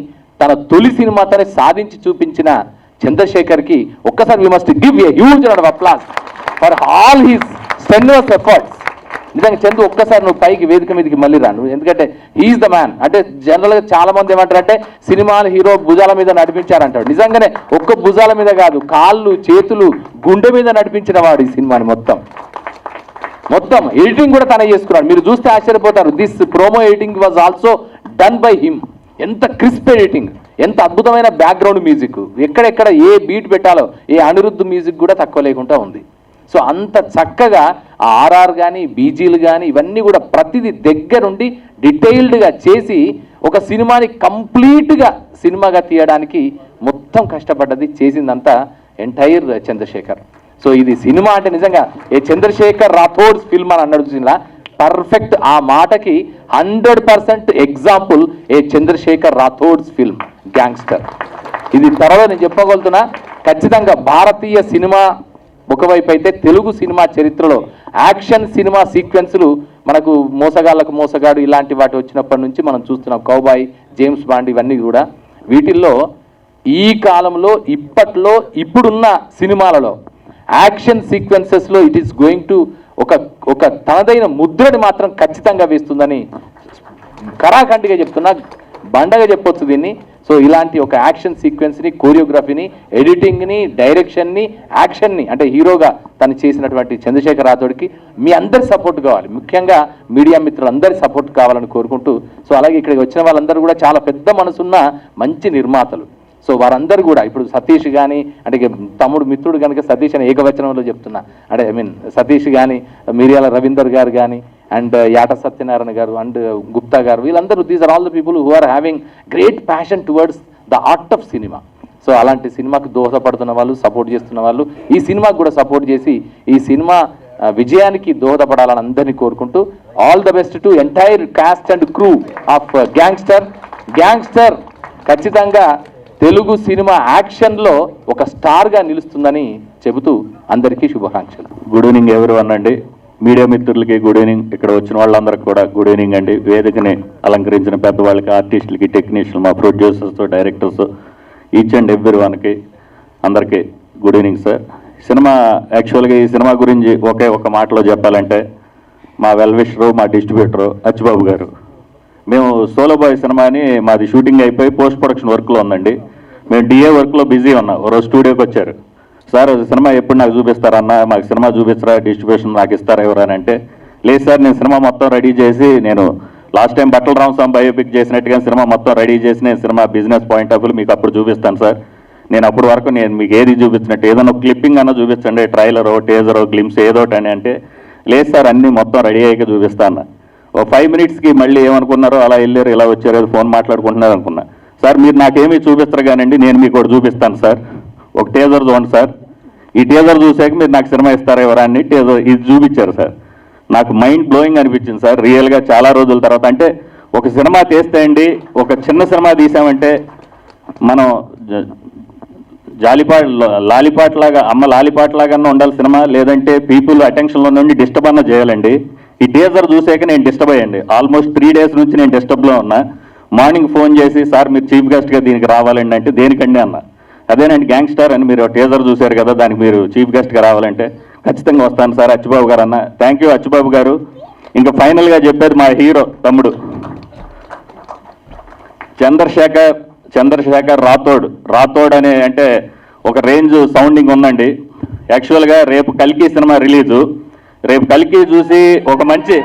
Speaker 5: తన తొలి సినిమాతోనే సాధించి చూపించిన చంద్రశేఖర్కి ఒక్కసారి we must give a huge round of applause for all his strenuous efforts. నిజంగా చందు, ఒక్కసారి నువ్వు పైకి వేదిక మీదకి మళ్ళీ రాను, ఎందుకంటే హీఈస్ ద మ్యాన్. అంటే జనరల్గా చాలా మంది ఏమంటారంటే సినిమాలు హీరో భుజాల మీద నడిపించారంటాడు. నిజంగానే ఒక్క భుజాల మీద కాదు, కాళ్ళు చేతులు గుండె మీద నడిపించిన వాడు ఈ సినిమాని మొత్తం ఎడిటింగ్ కూడా తనే చేసుకున్నాడు. మీరు చూస్తే ఆశ్చర్యపోతారు. This promo editing was also done by him. ఎంత క్రిస్ప్ ఎడిటింగ్, ఎంత అద్భుతమైన బ్యాక్గ్రౌండ్ మ్యూజిక్, ఎక్కడెక్కడ ఏ బీట్ పెట్టాలో ఏ అనిరుద్ధ్ మ్యూజిక్ కూడా తక్కువ లేకుండా ఉంది. సో అంత చక్కగా ఆ ఆర్ఆర్ కానీ బీజీలు కానీ ఇవన్నీ కూడా ప్రతిదీ దగ్గరుండి డీటెయిల్డ్గా చేసి ఒక సినిమాని కంప్లీట్గా సినిమాగా తీయడానికి మొత్తం కష్టపడ్డది, చేసిందంతా ఎంటైర్ చంద్రశేఖర్. సో ఇది సినిమా అంటే నిజంగా ఏ చంద్రశేఖర్ రాథోడ్స్ ఫిల్మ్ అని అన్నాడు చూసినా, పర్ఫెక్ట్ ఆ మాటకి 100% ఎగ్జాంపుల్ ఏ చంద్రశేఖర్ రాథోడ్స్ ఫిల్మ్ గ్యాంగ్స్టర్. ఇది తర్వాత నేను చెప్పగలుగుతున్నా, ఖచ్చితంగా భారతీయ సినిమా ఒకవైపు అయితే తెలుగు సినిమా చరిత్రలో యాక్షన్ సినిమా సీక్వెన్స్లు మనకు మోసగాళ్ళకు మోసగాడు ఇలాంటి వాటి వచ్చినప్పటి నుంచి మనం చూస్తున్నాం. కౌబాయ్, జేమ్స్ బాండ్ ఇవన్నీ కూడా వీటిల్లో ఈ కాలంలో ఇప్పుడున్న సినిమాలలో యాక్షన్ సీక్వెన్సెస్లో ఇట్ ఈస్ గోయింగ్ టు ఒక తనదైన ముద్రని మాత్రం ఖచ్చితంగా వేస్తుందని కరాఖండిగా చెప్తున్నా, బండగా చెప్పొచ్చు దీన్ని. సో ఇలాంటి ఒక యాక్షన్ సీక్వెన్స్ని, కోరియోగ్రఫీని, ఎడిటింగ్ని, డైరెక్షన్ని, యాక్షన్ని అంటే హీరోగా తను చేసినటువంటి చంద్రశేఖర్ రాథోడ్కి మీ అందరి సపోర్ట్ కావాలి, ముఖ్యంగా మీడియా మిత్రులందరి సపోర్ట్ కావాలని కోరుకుంటూ, సో అలాగే ఇక్కడికి వచ్చిన వాళ్ళందరూ కూడా చాలా పెద్ద మనసున్న మంచి నిర్మాతలు. సో వారందరూ కూడా ఇప్పుడు సతీష్ కానీ, అంటే తమ్ముడు మిత్రుడు కనుక సతీష్ అని ఏకవచనంలో చెప్తున్నా, అంటే సతీష్ కానీ, మిరియాల రవీందర్ గారు కానీ, అండ్ యాట సత్యనారాయణ గారు అండ్ గుప్తా గారు, వీళ్ళందరూ these are all the people who are having great passion towards the art of cinema. So అలాంటి సినిమాకు దోహదపడుతున్న వాళ్ళు, సపోర్ట్ చేస్తున్న వాళ్ళు, ఈ సినిమాకు కూడా సపోర్ట్ చేసి ఈ సినిమా విజయానికి దోహదపడాలని అందరినీ కోరుకుంటూ, all the best to entire cost and crew of gangster ఖచ్చితంగా తెలుగు సినిమా యాక్షన్లో ఒక స్టార్గా నిలుస్తుందని చెబుతూ అందరికీ శుభాకాంక్షలు.
Speaker 4: గుడ్ ఈవినింగ్ ఎవరివన్ అండి, మీడియా మిత్రులకి గుడ్ ఈవినింగ్, ఇక్కడ వచ్చిన వాళ్ళందరికీ కూడా గుడ్ ఈవినింగ్ అండి. వేదికని అలంకరించిన పెద్దవాళ్ళకి, ఆర్టిస్టులకి, టెక్నీషియన్లు, మా producers, directors, each and every వన్కి అందరికీ గుడ్ ఈవినింగ్ సార్. సినిమా యాక్చువల్గా ఈ సినిమా గురించి ఒక మాటలో చెప్పాలంటే, మా వెల్విషరు, మా డిస్ట్రిబ్యూటరు అచ్చిబాబు గారు, మేము సోలో బాయ్ సినిమాని మాది షూటింగ్ అయిపోయి పోస్ట్ ప్రొడక్షన్ వర్క్లో ఉందండి. మేము డిఏ వర్క్లో బిజీ ఉన్నాం. రోజు స్టూడియోకి వచ్చారు, సార్ సినిమా ఎప్పుడు నాకు చూపిస్తారన్నా, మాకు సినిమా చూపిస్తారా, డిస్ట్రిబ్యూషన్ నాకు ఇస్తారా ఎవరని అంటే, లేదు సార్ నేను సినిమా మొత్తం రెడీ చేసి, నేను లాస్ట్ టైం బట్టల రామస్వామి బయోపిక్ చేసినట్టుగా సినిమా మొత్తం రెడీ చేసి నేను cinema business point of view మీకు అప్పుడు చూపిస్తాను సార్. నేను అప్పటి వరకు నేను మీకు ఏది చూపించినట్టు ఏదైనా క్లిప్పింగ్ అన్నా చూపించండి, ట్రైలరో, టేజరో, గ్లిమ్స్ ఏదోటి అని అంటే, లేదు సార్ అన్నీ మొత్తం రెడీ అయ్యాక చూపిస్తాను. ఓ 5 minutesకి మళ్ళీ ఏమనుకున్నారో అలా వెళ్ళారు, ఇలా వచ్చారు, ఫోన్ మాట్లాడుకుంటున్నారు అనుకున్నా. సార్ మీరు నాకేమీ చూపిస్తారు కానండి, నేను మీకు ఒకటి చూపిస్తాను సార్, ఒక టేజర్ చూడండి సార్, ఈ టీజర్ చూసాక మీరు నాకు సినిమా ఇస్తారా ఎవరా అని టీజర్ ఇది చూపించారు సార్. నాకు మైండ్ బ్లోయింగ్ అనిపించింది సార్ రియల్గా చాలా రోజుల తర్వాత. అంటే ఒక సినిమా తీస్తే అండి, ఒక చిన్న సినిమా తీసామంటే మనం లాలిపాట్ లాగా అమ్మ లాలిపాట్ లాగా ఉండాలి సినిమా, లేదంటే పీపుల్ అటెన్షన్లో నుండి డిస్టర్బ్ అన్న చేయాలండి. ఈ టీజర్ చూసాక నేను డిస్టర్బ్ అయ్యండి. ఆల్మోస్ట్ 3 days నుంచి నేను డిస్టర్బ్లో ఉన్నా. మార్నింగ్ ఫోన్ చేసి సార్ మీరు చీఫ్ గెస్ట్గా దీనికి రావాలండి అంటే దేనికండి అన్న. అదేనండి గ్యాంగ్స్టార్ అని మీరు టీజర్ చూశారు కదా, దానికి మీరు చీఫ్ గెస్ట్గా రావాలంటే ఖచ్చితంగా వస్తాను సార్ అచ్చుబాబు గారు అన్న. థ్యాంక్ యూ అచ్చుబాబు గారు. ఇంకా ఫైనల్గా చెప్పేది మా హీరో తమ్ముడు చంద్రశేఖర్ రాథోడ్ అనే అంటే ఒక రేంజ్ సౌండింగ్ ఉందండి. యాక్చువల్గా రేపు కల్కి సినిమా రిలీజు. రేపు కల్కి చూసి ఒక మంచి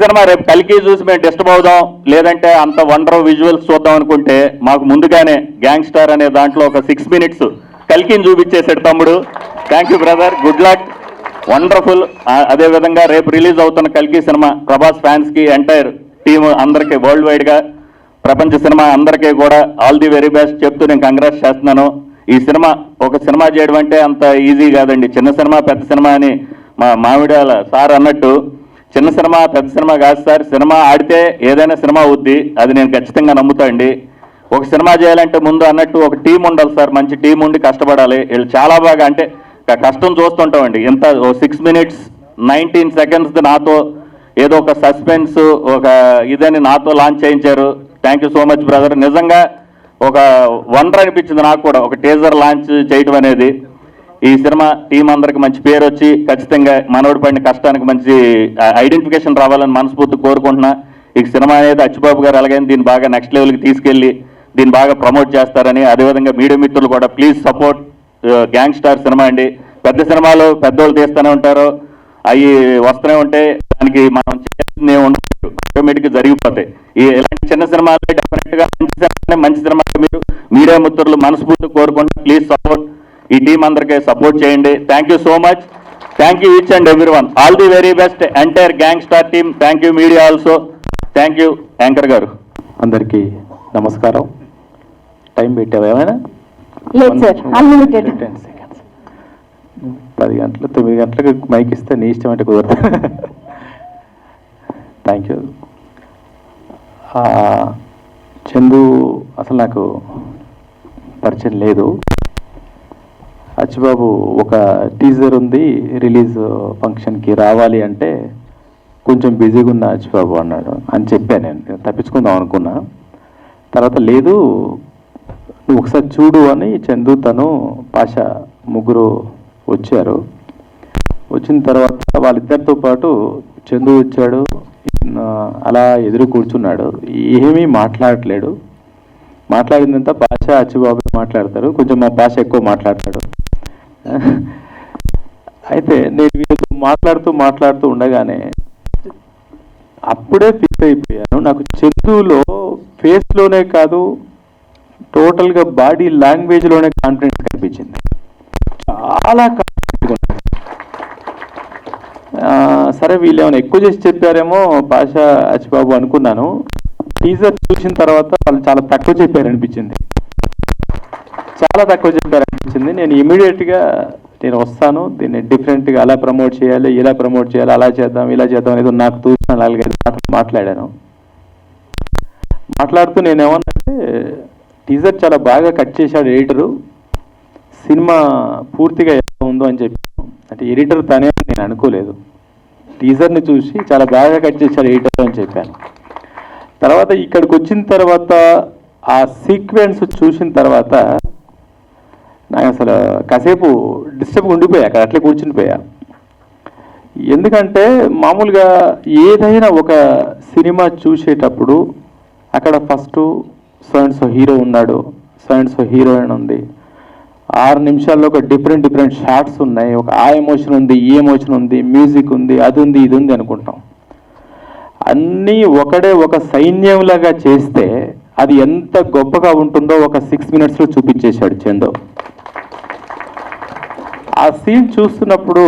Speaker 4: సినిమా రేపు కల్కి చూసి మేము డిస్టర్బ్ అవుదాం, లేదంటే అంత వండర్ విజువల్స్ చూద్దాం అనుకుంటే మాకు ముందుగానే గ్యాంగ్స్టార్ అనే దాంట్లో ఒక 6 minutes కల్కిని చూపించేసాడు తమ్ముడు. Thank you brother, good luck, wonderful. అదేవిధంగా రేపు రిలీజ్ అవుతున్న కల్కి సినిమా ప్రభాస్ ఫ్యాన్స్కి ఎంటైర్ టీమ్ అందరికీ వరల్డ్ వైడ్గా ప్రపంచ సినిమా అందరికీ కూడా ఆల్ ది వెరీ బెస్ట్ చెప్తూ నేను కంగ్రాట్స్ చేస్తున్నాను. ఈ సినిమా ఒక సినిమా చేయడం అంటే అంత ఈజీ కాదండి. చిన్న సినిమా పెద్ద సినిమా అని మా మామిడాల సార్ అన్నట్టు చిన్న సినిమా పెద్ద సినిమా కాదు సార్. సినిమా ఆడితే ఏదైనా సినిమా అవుద్ది, అది నేను ఖచ్చితంగా నమ్ముతా అండి. ఒక సినిమా చేయాలంటే ముందు అన్నట్టు ఒక టీం ఉండాలి సార్, మంచి టీం ఉండి కష్టపడాలి. వీళ్ళు చాలా బాగా అంటే కష్టం చూస్తుంటామండి. ఎంత 6 minutes 19 seconds నాతో ఏదో ఒక సస్పెన్స్ ఒక ఇదని నాతో లాంచ్ చేయించారు. Thank you so much brother. నిజంగా ఒక వండర్ అనిపించింది నాకు కూడా ఒక టీజర్ లాంచ్ చేయటం అనేది. ఈ సినిమా టీం అందరికి మంచి పేరు వచ్చి ఖచ్చితంగా మనోడి పడిన కష్టానికి మంచి ఐడెంటిఫికేషన్ రావాలని మనస్ఫూర్తి కోరుకుంటున్నా. ఈ సినిమా అనేది అచ్చుబాబు గారు అలాగని దీన్ని బాగా నెక్స్ట్ లెవెల్కి తీసుకెళ్ళి దీన్ని బాగా ప్రమోట్ చేస్తారని, అదేవిధంగా మీడియా మిత్రులు కూడా ప్లీజ్ సపోర్ట్ గ్యాంగ్స్టార్ సినిమా అండి. పెద్ద సినిమాలు పెద్దోళ్ళు తీస్తూనే ఉంటారు, అవి వస్తూనే ఉంటాయి, దానికి మనం చేయాల్సింది ఉండదు, ఆటోమేటిక్గా జరిగిపోతాయి. ఇలాంటి చిన్న సినిమాలు డెఫినెట్గా మంచి సినిమాలు మీరు మీడియా మిత్రులు మనస్ఫూర్తి కోరుకుంటూ ప్లీజ్ సపోర్ట్ ఈ టీం అందరికీ సపోర్ట్ చేయండి. Thank you so much. Thank you each and every one. All the very best entire gangster team. Thank you media also. Thank you anchor గారు.
Speaker 8: అందరికీ నమస్కారం. టైం పెట్టావా ఏమైనా? 10 seconds. 10 గంటలు 9 గంటలకు మైక్ ఇస్తే నీ ఇష్టం అంటే కుదరదు. Thank you. చందు అసలు నాకు పరిచయం లేదు. అచ్చుబాబు ఒక టీజర్ ఉంది రిలీజ్ ఫంక్షన్కి రావాలి అంటే కొంచెం బిజీగా ఉన్న అచ్చుబాబు అన్నాడు అని చెప్పాను. నేను తప్పించుకుందాం అనుకున్నా. తర్వాత లేదు నువ్వు ఒకసారి చూడు అని చందు తను పాష ముగ్గురు వచ్చారు. వచ్చిన తర్వాత వాళ్ళిద్దరితో పాటు చందు వచ్చాడు. అలా ఎదురు కూర్చున్నాడు, ఏమీ మాట్లాడట్లేడు. మాట్లాడిందంతా పాష అచ్చుబాబు మాట్లాడతారు, కొంచెం మా పాష ఎక్కువ మాట్లాడతాడు. అయితే నేను వీళ్ళతో మాట్లాడుతూ ఉండగానే అప్పుడే ఫిక్స్ అయిపోయాను. నాకు చందులో ఫేస్లోనే కాదు టోటల్గా బాడీ లాంగ్వేజ్లోనే కాన్ఫిడెన్స్ కనిపించింది. చాలా కాన్ఫిడెంట్గా ఉన్నాడు. సరే వీళ్ళు ఏమైనా ఎక్కువ చేసి చెప్పారేమో పాష అచ్చిబాబు అనుకున్నాను. టీజర్ చూసిన తర్వాత వాళ్ళు చాలా తక్కువ చెప్పారనిపించింది. నేను ఇమీడియట్గా నేను వస్తాను, దీన్ని డిఫరెంట్గా అలా ప్రమోట్ చేయాలి, ఇలా ప్రమోట్ చేయాలి, అలా చేద్దాం, ఇలా చేద్దాం అనేది నాకు తోచిన 4-5 మాటలు మాట్లాడాను. మాట్లాడుతూ నేనేమన్నంటే టీజర్ చాలా బాగా కట్ చేశాడు ఎడిటరు, సినిమా పూర్తిగా ఎలా ఉందో అని చెప్పాను. అంటే ఎడిటర్ తనే నేను అనుకోలేదు, టీజర్ని చూసి చాలా బాగా కట్ చేశాడు ఎడిటర్ అని చెప్పాను. తర్వాత ఇక్కడికి వచ్చిన తర్వాత ఆ సీక్వెన్స్ చూసిన తర్వాత నాకు అసలు కాసేపు డిస్టర్బ్గా ఉండిపోయా, అక్కడ అట్లే కూర్చునిపోయా. ఎందుకంటే మామూలుగా ఏదైనా ఒక సినిమా చూసేటప్పుడు అక్కడ first so and so hero ఉన్నాడు, సో అండ్ సో హీరోయిన్ ఉంది, 6 నిమిషాల్లో ఒక డిఫరెంట్ షార్ట్స్ ఉన్నాయి, ఒక ఆ ఎమోషన్ ఉంది, ఈ ఎమోషన్ ఉంది, మ్యూజిక్ ఉంది, అది ఉంది, ఇది ఉంది అనుకుంటాం. అన్నీ ఒక సైన్యంలాగా చేస్తే అది ఎంత గొప్పగా ఉంటుందో ఒక 6 minutesలో చూపించేశాడు చందు. ఆ సీన్ చూస్తున్నప్పుడు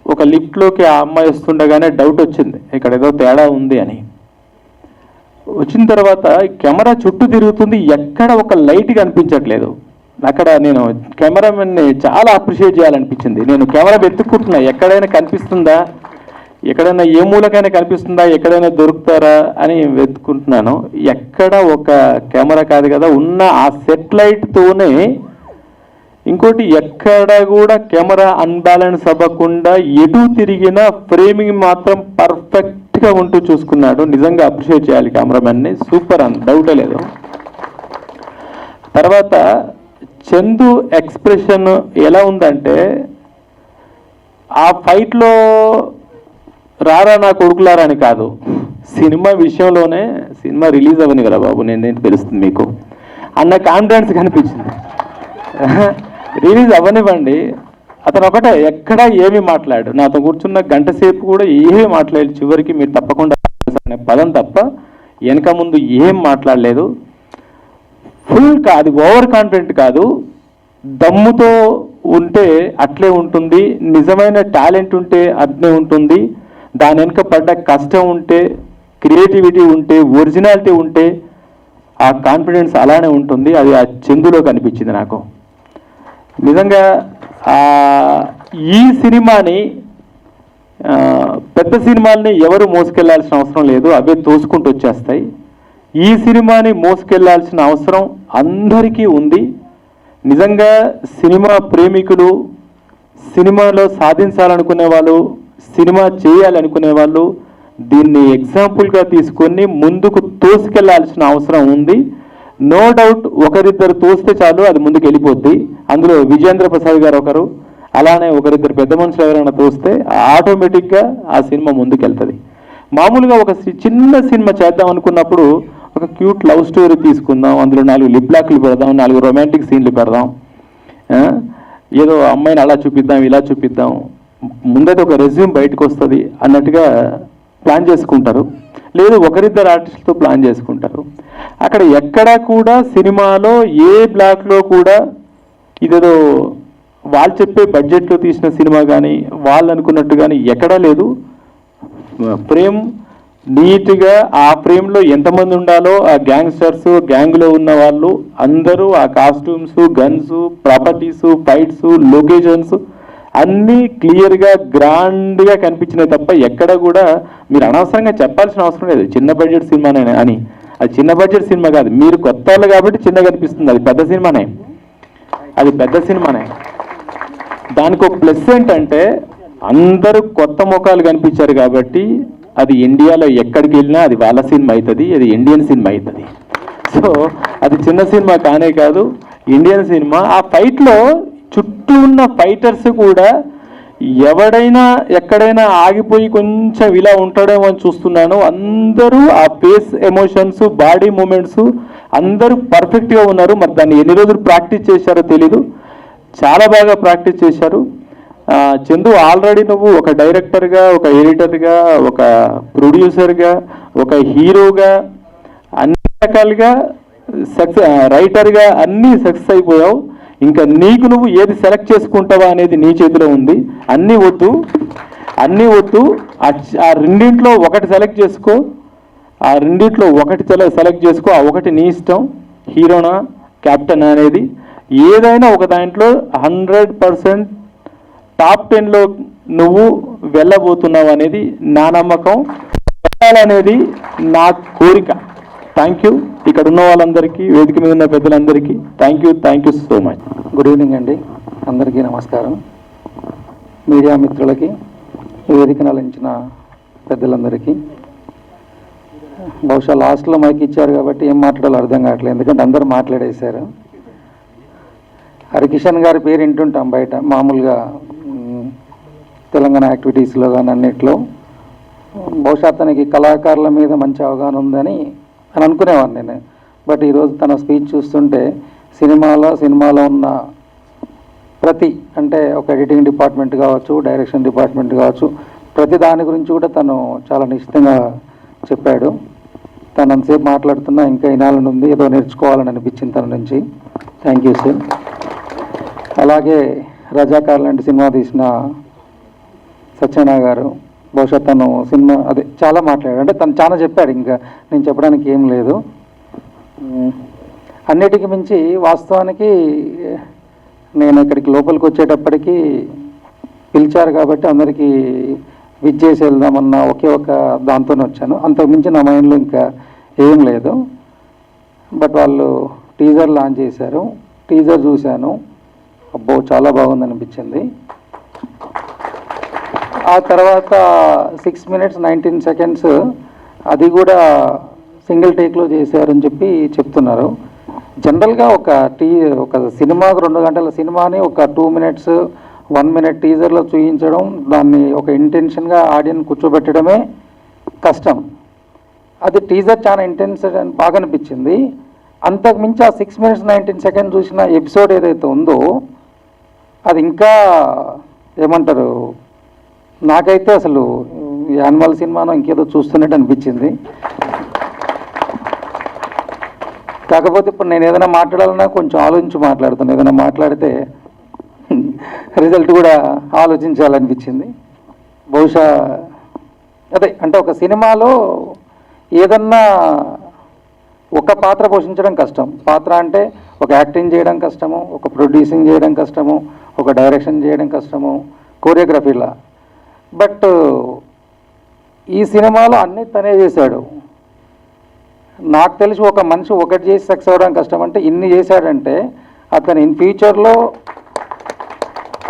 Speaker 8: ఒక లిఫ్ట్లోకి ఆ అమ్మాయి వస్తుండగానే డౌట్ వచ్చింది, ఇక్కడ ఏదో తేడా ఉంది అని. వచ్చిన తర్వాత కెమెరా చుట్టూ తిరుగుతుంది, ఎక్కడ ఒక లైట్ కనిపించట్లేదు.
Speaker 7: అక్కడ నేను కెమెరామెన్ని చాలా అప్రిషియేట్ చేయాలనిపించింది. నేను కెమెరా వెతుక్కుంటున్నా, ఎక్కడైనా కనిపిస్తుందా, ఎక్కడైనా ఏ మూలకైనా కనిపిస్తుందా, ఎక్కడైనా దొరుకుతారా అని వెతుక్కుంటున్నాను. ఎక్కడ ఒక కెమెరా కాదు కదా, ఉన్న ఆ సెట్ లైట్తోనే. ఇంకోటి ఎక్కడ కూడా కెమెరా అన్బ్యాలెన్స్ అవ్వకుండా ఎటు తిరిగినా ఫ్రేమింగ్ మాత్రం పర్ఫెక్ట్గా ఉంటూ చూసుకున్నాడు. నిజంగా అప్రిషియేట్ చేయాలి కెమెరామెన్ని, సూపర్ అని డౌటే లేదు. తర్వాత చందు ఎక్స్ప్రెషన్ ఎలా ఉందంటే, ఆ ఫైట్లో రారా నా కొడుకులారా అని కాదు, సినిమా విషయంలోనే సినిమా రిలీజ్ అవ్వని కదా బాబు, నేనేంటి తెలుస్తుంది మీకు అన్న కాన్ఫిడెన్స్ కనిపించింది. రిలీజ్ అవ్వనివ్వండి, అతను ఒకటే ఎక్కడ ఏమి మాట్లాడు, నాతో కూర్చున్న గంట సేపు కూడా ఏమీ మాట్లాడలేదు. చివరికి మీరు తప్పకుండా అనే పదం తప్ప వెనక ముందు ఏం మాట్లాడలేదు. ఫుల్ అది ఓవర్ కాన్ఫిడెంట్ కాదు, దమ్ముతో ఉంటే అట్లే ఉంటుంది, నిజమైన టాలెంట్ ఉంటే అట్లే ఉంటుంది, దాని వెనుక పడ్డ కష్టం ఉంటే, క్రియేటివిటీ ఉంటే, ఒరిజినాలిటీ ఉంటే ఆ కాన్ఫిడెన్స్ అలానే ఉంటుంది. అది ఆ చందులో కనిపించింది నాకు. నిజంగా ఈ సినిమాని పెద్ద సినిమాల్ని ఎవరు మోసుకెళ్లాల్సిన అవసరం లేదు, అవే తోసుకుంటూ వచ్చేస్తాయి. ఈ సినిమాని మోసుకెళ్లాల్సిన అవసరం అందరికీ ఉంది. నిజంగా సినిమా ప్రేమికులు, సినిమాలో సాధించాలనుకునే వాళ్ళు, సినిమా చేయాలనుకునే వాళ్ళు దీన్ని ఎగ్జాంపుల్గా తీసుకొని ముందుకు తోసుకెళ్లాల్సిన అవసరం ఉంది. నో డౌట్ ఒకరిద్దరు తోస్తే చాలు, అది ముందుకు వెళ్ళిపోద్ది. అందులో విజేంద్ర ప్రసాద్ గారు ఒకరు, అలానే ఒకరిద్దరు పెద్ద మనుషులు ఎవరైనా తోస్తే ఆటోమేటిక్గా ఆ సినిమా ముందుకు వెళ్తుంది. మామూలుగా ఒక చిన్న సినిమా చేద్దాం అనుకున్నప్పుడు ఒక క్యూట్ లవ్ స్టోరీ తీసుకుందాం, అందులో 4 లిప్ లాక్లు పెడదాం, 4 రొమాంటిక్ సీన్లు పెడదాం, ఏదో అమ్మాయిని అలా చూపిద్దాం, ఇలా చూపిద్దాం, ముందైతే ఒక రెజ్యూమ్ బయటకు వస్తుంది అన్నట్టుగా ప్లాన్ చేసుకుంటారు. లేదు ఒకరిద్దరు ఆర్టిస్టులతో ప్లాన్ చేసుకుంటారు. అక్కడ ఎక్కడా కూడా సినిమాలో ఏ బ్లాక్లో కూడా ఇదేదో వాళ్ళు చెప్పే బడ్జెట్లో తీసిన సినిమా కానీ వాళ్ళు అనుకున్నట్టు కానీ ఎక్కడా లేదు. ఫ్రేమ్ నీట్గా ఆ ఫ్రేమ్లో ఎంతమంది ఉండాలో ఆ గ్యాంగ్స్టర్స్, గ్యాంగ్లో ఉన్న వాళ్ళు అందరూ, ఆ costumes, guns, properties, fights, locations అన్నీ క్లియర్గా గ్రాండ్గా కనిపించినాయి తప్ప ఎక్కడ కూడా మీరు అనవసరంగా చెప్పాల్సిన అవసరం లేదు చిన్న బడ్జెట్ సినిమానే అని. అది చిన్న బడ్జెట్ సినిమా కాదు, మీరు కొత్త వాళ్ళు కాబట్టి చిన్నగా కనిపిస్తుంది, అది పెద్ద సినిమానే, అది పెద్ద సినిమానే. దానికి ఒక ప్లస్ ఏంటంటే అందరూ కొత్త ముఖాలు కనిపించారు కాబట్టి అది ఇండియాలో ఎక్కడికి వెళ్ళినా అది వాళ్ళ సినిమా అవుతుంది, అది ఇండియన్ సినిమా అవుతుంది. సో అది చిన్న సినిమా కానే కాదు, ఇండియన్ సినిమా. ఆ ఫైట్లో చుట్టూ ఉన్న ఫైటర్స్ కూడా ఎవడైనా ఎక్కడైనా ఆగిపోయి కొంచెం ఇలా ఉంటాడేమో అని చూస్తున్నాను. అందరూ ఆ ఫేస్ ఎమోషన్స్, బాడీ మూమెంట్స్ అందరూ పర్ఫెక్ట్గా ఉన్నారు. మరి దాన్ని ఎన్ని రోజులు ప్రాక్టీస్ చేశారో తెలీదు, చాలా బాగా ప్రాక్టీస్ చేశారు. చందు ఆల్రెడీ నువ్వు ఒక డైరెక్టర్గా, ఒక ఎడిటర్గా, ఒక ప్రొడ్యూసర్గా, ఒక హీరోగా, అన్ని రకాలుగా రైటర్గా అన్నీ సక్సెస్ అయిపోయావు. ఇంకా నీకు నువ్వు ఏది సెలెక్ట్ చేసుకుంటావా అనేది నీ చేతిలో ఉంది. అన్నీ వద్దు, ఆ రెండింట్లో ఒకటి సెలెక్ట్ చేసుకో, ఆ రెండింట్లో ఒకటి సెలెక్ట్ చేసుకో, ఆ ఒకటి నీ ఇష్టం, హీరోనా క్యాప్టెన్ అనేది. ఏదైనా ఒక దాంట్లో 100% టాప్ 10లో నువ్వు వెళ్ళబోతున్నావు అనేది నా నమ్మకం, వెళ్ళాలనేది నా కోరిక. Thank you. ఇక్కడ ఉన్న వాళ్ళందరికీ, వేదిక మీద ఉన్న పెద్దలందరికీ thank you so much.
Speaker 2: Good evening అండి, అందరికీ నమస్కారం. మీడియా మిత్రులకి, వేదికను అలంచిన పెద్దలందరికీ. బహుశా లాస్ట్లో మైక్ ఇచ్చారు కాబట్టి ఏం మాట్లాడాలో అర్థం కావట్లేదు, ఎందుకంటే అందరూ మాట్లాడేశారు. హరికిషన్ గారి పేరు వింటుంటాం బయట మామూలుగా తెలంగాణ యాక్టివిటీస్లో కానీ అన్నిట్లో. బహుశా అతనికి కళాకారుల మీద మంచి అవగాహన ఉందని అనుకునేవాడిని నేను. బట్ ఈరోజు తన స్పీచ్ చూస్తుంటే సినిమాలో ఉన్న ప్రతి, అంటే ఒక ఎడిటింగ్ డిపార్ట్మెంట్ కావచ్చు, డైరెక్షన్ డిపార్ట్మెంట్ కావచ్చు, ప్రతి దాని గురించి కూడా తను చాలా నిశ్చితంగా చెప్పాడు. తను అంతసేపు మాట్లాడుతున్నా ఇంకా వినాలని ఉంది, ఏదో నేర్చుకోవాలని అనిపించింది తన నుంచి. Thank you sir. అలాగే రజాకార్ లాంటి సినిమా తీసిన సత్యనారాయణ గారు, బహుశా తను సినిమా చాలా మాట్లాడాడు, అంటే తను చాలా చెప్పాడు, ఇంకా నేను చెప్పడానికి ఏం లేదు. అన్నిటికి మించి వాస్తవానికి నేను ఇక్కడికి లోపలికి వచ్చేటప్పటికి పిలిచారు కాబట్టి అందరికీ విచ్చేసి వెళ్దామన్న ఒకే ఒక దాంతోనే వచ్చాను. అంతకుమించి నా మైండ్లో ఇంకా ఏం లేదు. బట్ వాళ్ళు టీజర్ లాంచ్ చేశారు, టీజర్ చూశాను, అబ్బో చాలా బాగుంది అనిపించింది. ఆ తర్వాత 6 minutes 19 seconds అది కూడా సింగిల్ టేక్లో చేశారని చెప్పి చెప్తున్నారు. జనరల్గా ఒక సినిమాకు 2 గంటల సినిమాని ఒక 2 minutes 1 minute టీజర్లో చూపించడం, దాన్ని ఒక ఇంటెన్షన్గా ఆడియన్స్ కూర్చోబెట్టడమే కష్టం. అది టీజర్ చాలా ఇంటెన్స్ అని బాగా అనిపించింది. అంతకుమించి ఆ 6 minutes 19 seconds చూసిన ఎపిసోడ్ ఏదైతే ఉందో అది ఇంకా ఏమంటారు, నాకైతే అసలు యానిమల్ సినిమాను ఇంకేదో చూస్తున్నట్టు అనిపించింది. కాకపోతే ఇప్పుడు నేను ఏదైనా మాట్లాడాలన్నా కొంచెం ఆలోచించి మాట్లాడుతాను. ఏదైనా మాట్లాడితే రిజల్ట్ కూడా ఆలోచించాలనిపించింది. బహుశా అదే అంటే ఒక సినిమాలో ఏదన్నా ఒక పాత్ర పోషించడం కష్టం. పాత్ర అంటే ఒక యాక్టింగ్ చేయడం కష్టము, ఒక ప్రొడ్యూసింగ్ చేయడం కష్టము, ఒక డైరెక్షన్ చేయడం కష్టము, కోరియోగ్రఫీలా. బట్ ఈ సినిమాలో అన్నీ తనే చేశాడు. నాకు తెలిసి ఒక మనిషి ఒకటి చేసి సక్సెస్ అవ్వడం కష్టం అంటే ఇన్ని చేశాడంటే అతను ఇన్ ఫ్యూచర్లో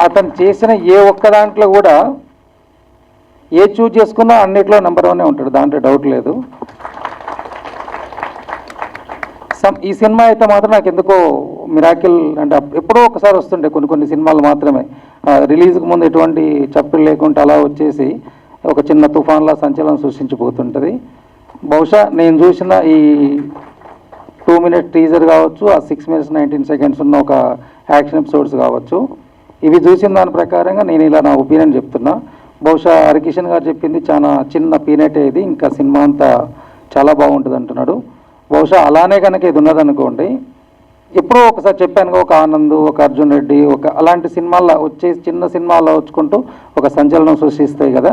Speaker 2: అతను చేసిన ఏ ఒక్క దాంట్లో కూడా ఏ చూజ్ చేసుకున్నా అన్నిట్లో నెంబర్ 1 ఉంటాడు, దాంట్లో డౌట్ లేదు. ఈ సినిమా అయితే మాత్రం నాకు ఎందుకో మిరాకిల్ అంటే ఎప్పుడో ఒకసారి వస్తుండే కొన్ని సినిమాలు మాత్రమే రిలీజ్కి ముందు ఎటువంటి చప్పులు లేకుండా అలా వచ్చేసి ఒక చిన్న తుఫాన్లా సంచలనం సృష్టించిపోతుంటుంది. బహుశా నేను చూసిన ఈ 2 minute టీజర్ కావచ్చు, ఆ 6 minutes 19 seconds ఉన్న ఒక యాక్షన్ ఎపిసోడ్స్ కావచ్చు, ఇవి చూసిన దాని ప్రకారంగా నేను ఇలా నా ఒపీనియన్ చెప్తున్నా. బహుశా హరికిషన్ గారు చెప్పింది చాలా చిన్న పీనట్ ఇది, ఇంకా సినిమా అంతా చాలా బాగుంటుంది అంటున్నాడు. బహుశా అలానే కనుక ఇది ఉన్నదనుకోండి, ఎప్పుడో ఒకసారి చెప్పాను ఒక ఆనంద్, ఒక అర్జున్ రెడ్డి, ఒక అలాంటి సినిమాల్లో వచ్చేసి చిన్న సినిమాల్లో వచ్చుకుంటూ ఒక సంచలనం సృష్టిస్తాయి కదా,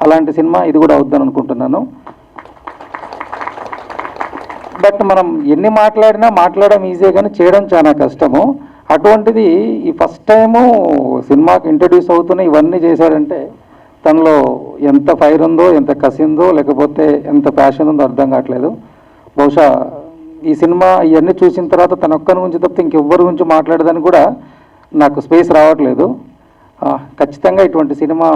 Speaker 2: అలాంటి సినిమా ఇది కూడా అవుద్దని అనుకుంటున్నాను. బట్ మనం ఎన్ని మాట్లాడడం ఈజీ కానీ చేయడం చాలా కష్టము. అటువంటిది ఈ ఫస్ట్ టైము సినిమాకి ఇంట్రడ్యూస్ అవుతున్న ఇవన్నీ చేశాడంటే తనలో ఎంత ఫైర్ ఉందో, ఎంత కసి ఉందో, లేకపోతే ఎంత ప్యాషన్ ఉందో అర్థం కావట్లేదు. బహుశా ఈ సినిమా ఇవన్నీ చూసిన తర్వాత తన ఒక్కరి గురించి తప్పితే ఇంకెవ్వరి గురించి మాట్లాడదని కూడా నాకు స్పేస్ రావట్లేదు. ఖచ్చితంగా ఇటువంటి సినిమా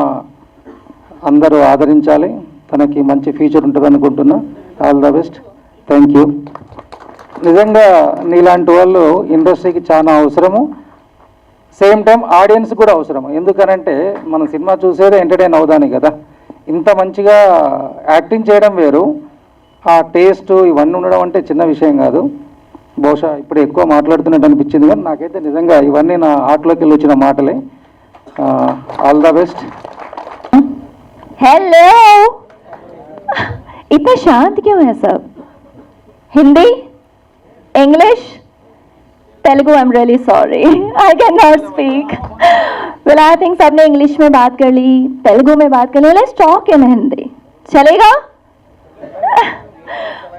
Speaker 2: అందరూ ఆదరించాలి, తనకి మంచి ఫ్యూచర్ ఉంటుంది అనుకుంటున్నా. All the best, thank you. నిజంగా నీలాంటి వాళ్ళు ఇండస్ట్రీకి చాలా అవసరము, సేమ్ టైం ఆడియన్స్ కూడా అవసరము. ఎందుకనంటే మనం సినిమా చూసేదే ఎంటర్టైన్ అవుదాని కదా. ఇంత మంచిగా యాక్టింగ్ చేయడం వేరు, ఆ టేస్ట్ ఇవన్నీ ఉండడం అంటే చిన్న విషయం కాదు. బహుశా ఇప్పుడు ఎక్కువ మాట్లాడుతున్నట్టు అనిపించింది కానీ నాకైతే నిజంగా ఇవన్నీ నా ఆటలోకి వెళ్ళి వచ్చిన మాటలే. All the best.
Speaker 11: हेलो, इतना शांत क्यों है सब? Hindi, English, Telugu? I am really sorry, I can not speak. Well, I think सबने इंग्लिश में बात कर ली, तेलुगु में बात कर ली. लेट्स टॉक इन हिंदी, चलेगा?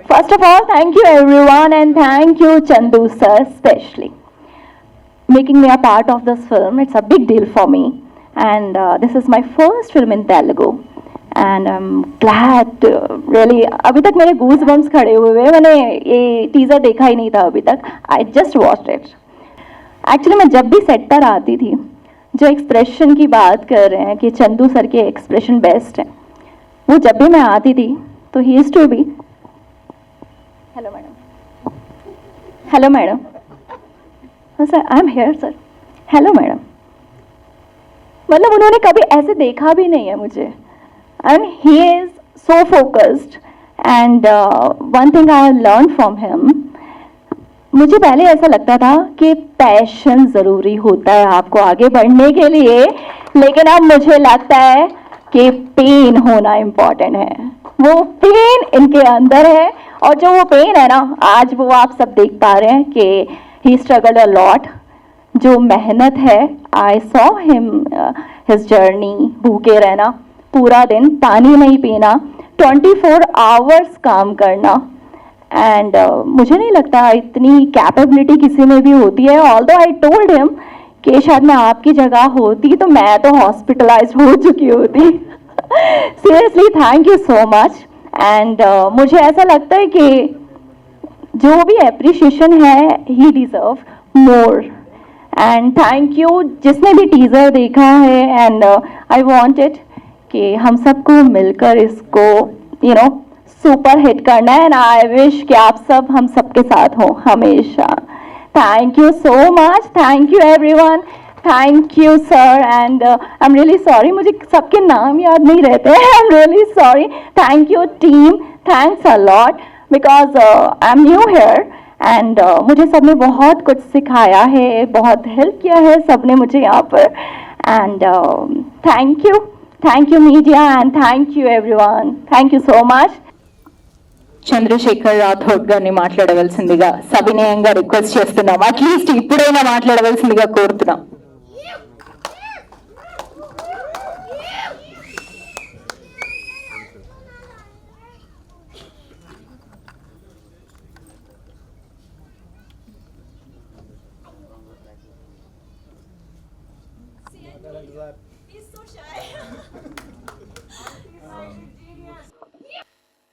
Speaker 11: First of all, thank you everyone and thank you Chandu sir especially making me a part of this film. It's a big deal for me and this is my first film in Telugu and I'm glad really. अभी तक मेरे गूज बम्स खड़े हुए हैं, मैंने ये टीज़र देखा ही नहीं था अभी तक. I just watched it. Actually मैं जब भी सेट पर आती थी, जो एक्सप्रेशन की बात कर रहे हैं कि चंदू सर के एक्सप्रेशन बेस्ट हैं, वो जब भी मैं आती थी तो he used to be hello madam, hello madam, sir I am here sir, hello madam. मतलब उन्होंने कभी ऐसे देखा भी नहीं है मुझे and he is so focused and one thing I have learn from him. मुझे पहले ऐसा लगता था कि पैशन ज़रूरी होता है आपको आगे बढ़ने के लिए, लेकिन अब मुझे लगता है कि पेन होना इम्पॉर्टेंट है. वो पेन इनके अंदर है और जो वो पेन है ना, आज वो आप सब देख पा रहे हैं कि ही स्ट्रगल्ड अ लॉट. जो मेहनत है, I saw him his journey. भूखे रहना, पूरा दिन पानी नहीं पीना, 24 आवर्स काम करना एंड मुझे नहीं लगता इतनी कैपेबिलिटी किसी में भी होती है. ऑल्दो आई टोल्ड हिम कि शायद मैं आपकी जगह होती तो मैं तो हॉस्पिटलाइज हो चुकी होती. Seriously thank you so much. And मुझे ऐसा लगता है कि जो भी अप्रिशिएशन है he deserve more. And thank you जिसने भी टीजर देखा है. एंड आई वांटेड कि हम सबको मिलकर इसको यू नो सुपर हिट करना है. एंड आई विश कि आप सब हम सबके साथ हो हमेशा. Thank you so much. Thank you everyone. Thank you sir. And I am really sorry मुझे सबके नाम याद नहीं रहते. I am really sorry. Thank you team. Thanks a lot because I am new here. And मुझे सबने बहुत कुछ सिखाया है, बहुत हेल्प किया है सबने मुझे यहाँ पर. And thank you media and thank you everyone. Thank you so much.
Speaker 1: Chandrashekar Rathod గారిని మాట్లాడవలసిందిగా సవినయంగా రిక్వెస్ట్ చేస్తున్నాం. అట్లీస్ట్ ఇప్పుడైనా మాట్లాడవలసిందిగా కోరుతున్నాం.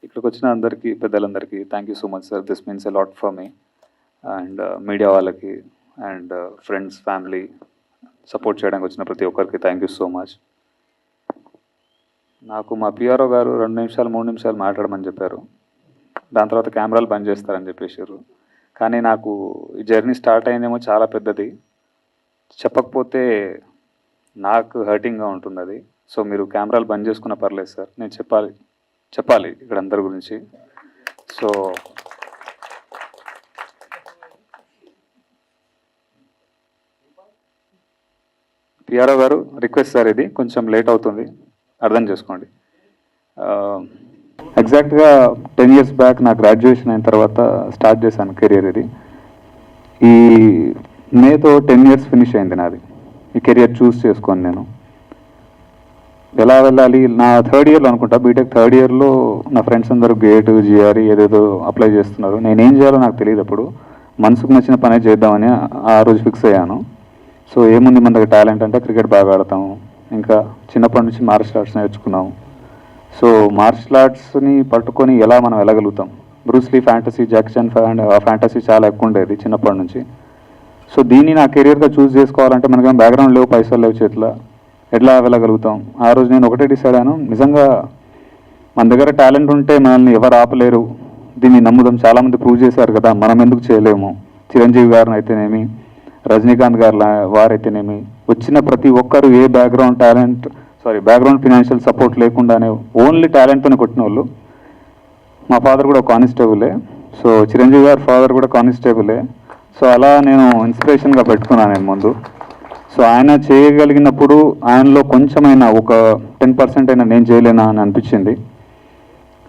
Speaker 12: ఇక్కడికి వచ్చిన అందరికీ పెద్దలందరికీ thank you so much sir. This means a lot for me. And media వాళ్ళకి అండ్ ఫ్రెండ్స్ ఫ్యామిలీ సపోర్ట్ చేయడానికి వచ్చిన ప్రతి ఒక్కరికి థ్యాంక్ యూ సో మచ్. నాకు మా పిఆర్ఓ గారు 2 నిమిషాలు 3 నిమిషాలు మాట్లాడమని చెప్పారు. దాని తర్వాత కెమెరాలు బంద్ చేస్తారని చెప్పేసారు. కానీ నాకు ఈ జర్నీ స్టార్ట్ అయిందేమో చాలా పెద్దది. చెప్పకపోతే నాకు హర్టింగ్గా ఉంటుంది అది. సో మీరు కెమెరాలు బంద్ చేసుకున్న పర్లేదు సార్, నేను చెప్పాలి ఇక్కడ అందరి గురించి. సో పిఆర్ఓ గారు రిక్వెస్ట్ సార్, ఇది కొంచెం లేట్ అవుతుంది, అర్థం చేసుకోండి. ఎగ్జాక్ట్గా 10 years బ్యాక్ నా గ్రాడ్యుయేషన్ అయిన తర్వాత స్టార్ట్ చేశాను కెరియర్. ఇది ఈ మేతో 10 years ఫినిష్ అయింది నాది. ఈ కెరియర్ చూస్ చేసుకొని నేను ఎలా వెళ్ళాలి. నా 3rd yearలో అనుకుంటా, బీటెక్ 3rd yearలో నా ఫ్రెండ్స్ అందరూ గేట్ జిఆర్ఈ ఏదేదో అప్లై చేస్తున్నారు. నేనేం చేయాలో నాకు తెలియదు. అప్పుడు మనసుకు నచ్చిన పనే చేద్దామని ఆ రోజు ఫిక్స్ అయ్యాను. సో ఏముంది మన దగ్గర టాలెంట్ అంటే క్రికెట్ బాగా ఆడతాము, ఇంకా చిన్నప్పటి నుంచి మార్షల్ ఆర్ట్స్ నేర్చుకున్నాము. సో మార్షల్ ఆర్ట్స్ని పట్టుకొని ఎలా మనం వెళ్ళగలుగుతాం. Bruce Lee fantasy, Jackie Chan fantasy చాలా ఎక్కువ ఉండేది చిన్నప్పటి నుంచి. సో దీన్ని నా కెరియర్గా చూస్ చేసుకోవాలంటే మనకేం బ్యాక్గ్రౌండ్ లేవు, పైసలు లేవు చేతిలో, ఎట్లా వెళ్ళగలుగుతాం. ఆ రోజు నేను ఒకటే డిసైడ్ అయ్యాను, నిజంగా మన దగ్గర టాలెంట్ ఉంటే మనల్ని ఎవరు ఆపలేరు, దీన్ని నమ్ముదాం, చాలామంది ప్రూవ్ చేశారు కదా, మనం ఎందుకు చేయలేము. చిరంజీవి గారిని అయితేనేమి, రజనీకాంత్ గారు వారైతేనేమి, వచ్చిన ప్రతి ఒక్కరు ఏ బ్యాక్గ్రౌండ్ ఫినాన్షియల్ సపోర్ట్ లేకుండానే ఓన్లీ టాలెంట్తోనే కొట్టిన వాళ్ళు. మా ఫాదర్ కూడా కానిస్టేబులే. సో చిరంజీవి గారి ఫాదర్ కూడా కానిస్టేబులే. సో అలా నేను ఇన్స్పిరేషన్గా పెట్టుకున్నాను నేను ముందు. సో ఆయన చేయగలిగినప్పుడు ఆయనలో కొంచెమైనా ఒక 10% అయినా నేను చేయలేనా అని అనిపించింది.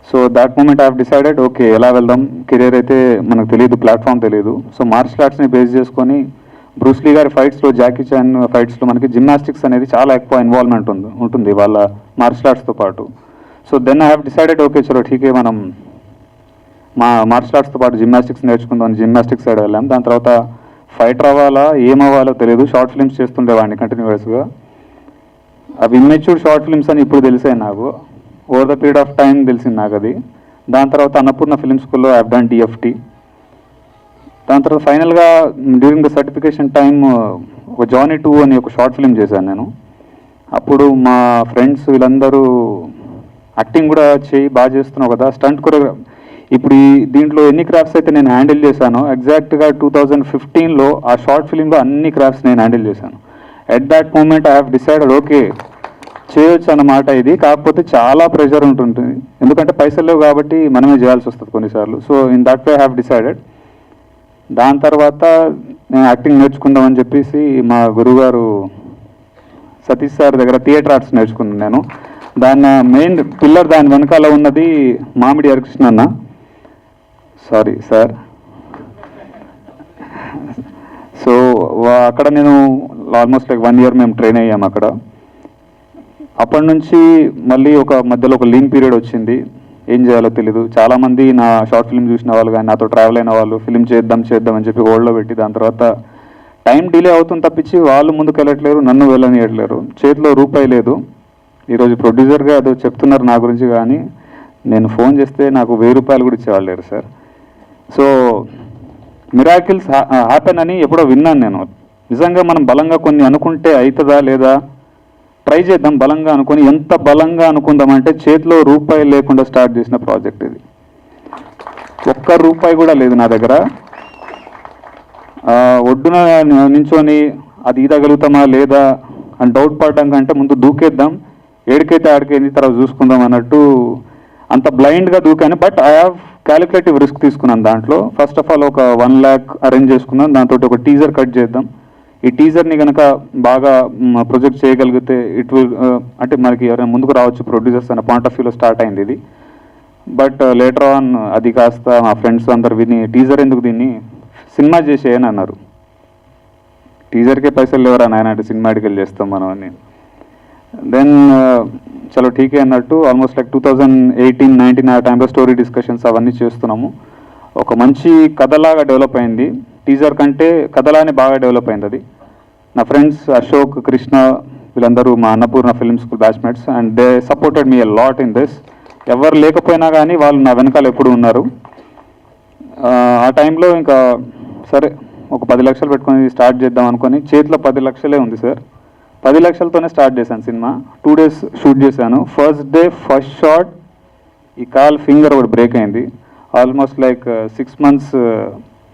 Speaker 12: So that moment I have decided, okay ఎలా వెళ్దాం, కెరీర్ అయితే మనకు తెలియదు, ప్లాట్ఫామ్ తెలియదు. సో మార్షల్ ఆర్ట్స్ని బేస్ చేసుకొని బ్రూస్లీ గారి ఫైట్స్లో, జాకీ చాన్ ఫైట్స్లో మనకి జిమ్నాస్టిక్స్ అనేది చాలా ఎక్కువ ఇన్వాల్వ్మెంట్ ఉంటుంది వాళ్ళ మార్షల్ ఆర్ట్స్తో పాటు. So then I have decided, okay చలో ఠీకే, మనం మా మార్షల్ ఆర్ట్స్తో పాటు జిమ్నాస్టిక్స్ నేర్చుకుందాం, జిమ్నాస్టిక్స్ సైడ్ వెళ్ళాం. దాని తర్వాత ఫైటర్ అవ్వాలా ఏమవ్వాలో తెలియదు, షార్ట్ ఫిల్మ్స్ చేస్తుండేవాడిని కంటిన్యూస్గా. అవి ఇమ్మెచ్యూర్ షార్ట్ ఫిల్మ్స్ అని ఇప్పుడు తెలిసాయి నాకు, over the period of time తెలిసింది నాకు అది. దాని తర్వాత అన్నపూర్ణ ఫిల్మ్ స్కూల్లో ఐ హావ్ డన్ డిఎఫ్టీ. దాని తర్వాత ఫైనల్గా డ్యూరింగ్ ద సర్టిఫికేషన్ టైమ్ ఒక జానీ 2 అని ఒక షార్ట్ ఫిల్మ్ చేశాను నేను. అప్పుడు మా ఫ్రెండ్స్ వీళ్ళందరూ యాక్టింగ్ కూడా బాగా చేస్తున్నావు కదా, స్టంట్ కూడా. ఇప్పుడు దీంట్లో ఎన్ని క్రాఫ్ట్స్ అయితే నేను హ్యాండిల్ చేశానో, ఎగ్జాక్ట్గా 2015లో ఆ షార్ట్ ఫిల్మ్లో అన్ని క్రాఫ్ట్స్ నేను హ్యాండిల్ చేశాను. At that moment I have decided, okay చేయొచ్చు అన్నమాట ఇది. కాకపోతే చాలా ప్రెషర్ ఉంటుంది, ఎందుకంటే పైసలు లేవు కాబట్టి మనమే చేయాల్సి వస్తుంది కొన్నిసార్లు. So in that way I have decided. దాని తర్వాత నేను యాక్టింగ్ నేర్చుకుందామని చెప్పేసి మా గురువుగారు సతీష్ సార్ దగ్గర థియేటర్ ఆర్ట్స్ నేర్చుకున్నాను నేను. దాని మెయిన్ పిల్లర్ దాని వెనకాల ఉన్నది మామిడి హరికృష్ణ అన్న, సారీ సార్. సో అక్కడ నేను ఆల్మోస్ట్ లైక్ 1 year మేము ట్రైన్ అయ్యాము అక్కడ. అప్పటి నుంచి మళ్ళీ మధ్యలో ఒక లీన్ పీరియడ్ వచ్చింది. ఏం చేయాలో తెలీదు. చాలామంది నా షార్ట్ ఫిల్మ్ చూసిన వాళ్ళు కానీ నాతో ట్రావెల్ అయిన వాళ్ళు ఫిల్మ్ చేద్దాం అని చెప్పి హోల్డ్లో పెట్టి దాని తర్వాత టైం డిలే అవుతుంది తప్పించి వాళ్ళు ముందుకు వెళ్ళట్లేరు, నన్ను వెళ్ళనియట్లేరు. చేతిలో రూపాయి లేదు. ఈరోజు ప్రొడ్యూసర్గా అదో చెప్తున్నారు నా గురించి, కానీ నేను ఫోన్ చేస్తే నాకు 1000 రూపాయలు కూడా ఇచ్చేవాళ్ళు లేరు సార్. సో మిరాకిల్స్ హ్యాపెన్ అని ఎప్పుడో విన్నాను నేను. నిజంగా మనం బలంగా కొన్ని అనుకుంటే అవుతుందా లేదా ట్రై చేద్దాం. బలంగా అనుకొని ఎంత బలంగా అనుకుందామంటే చేతిలో రూపాయి లేకుండా స్టార్ట్ చేసిన ప్రాజెక్ట్ ఇది. 1 రూపాయి కూడా లేదు నా దగ్గర. ఒడ్డున నించొని అది ఈదగలుగుతామా లేదా అని డౌట్ పడడం కంటే ముందు దూకేద్దాం, ఏడికైతే ఆడికైంది తర్వాత చూసుకుందాం అన్నట్టు అంత బ్లైండ్గా దూకాను. But I have calculative risk తీసుకున్నాను దాంట్లో. ఫస్ట్ ఆఫ్ ఆల్ ఒక 1 lakh అరేంజ్ చేసుకున్నాను. దాంతో ఒక టీజర్ కట్ చేద్దాం. ఈ టీజర్ని కనుక బాగా ప్రొజెక్ట్ చేయగలిగితే ఇట్ విల్ అంటే మనకి ఎవరైనా ముందుకు రావచ్చు ప్రొడ్యూసర్స్ అనే పాయింట్ ఆఫ్ వ్యూలో స్టార్ట్ అయింది ఇది. బట్ లేటర్ ఆన్ అది కాస్త మా ఫ్రెండ్స్ అందరు విని టీజర్ ఎందుకు దీన్ని సినిమా చేసేయని అన్నారు. టీజర్కే పైసలు లేవరా నాయన అంటే సినిమాటికి వెళ్ళి చేస్తాం మనం అని. దెన్ చలో ఠీకే అన్నట్టు ఆల్మోస్ట్ లైక్ 2018-19 ఆ టైంలో స్టోరీ డిస్కషన్స్ అవన్నీ చేస్తున్నాము. ఒక మంచి కథలాగా డెవలప్ అయింది. టీజర్ కంటే కథలానే బాగా డెవలప్ అయింది అది. నా ఫ్రెండ్స్ అశోక్, కృష్ణ వీళ్ళందరూ మా Annapurna film school batchmates and they supported me a lot in this. ఎవరు లేకపోయినా కానీ వాళ్ళు నా వెనకాల ఎప్పుడు ఉన్నారు. ఆ టైంలో ఇంకా సరే ఒక 10 లక్షలు పెట్టుకొని స్టార్ట్ చేద్దాం అనుకొని చేతిలో 10 లక్షలే ఉంది సార్. 10 లక్షలతోనే స్టార్ట్ చేశాను సినిమా. 2 days షూట్ చేశాను. ఫస్ట్ డే ఫస్ట్ షాట్ ఈ కాల్ ఫింగర్ ఒకటి బ్రేక్ అయింది. ఆల్మోస్ట్ లైక్ 6 months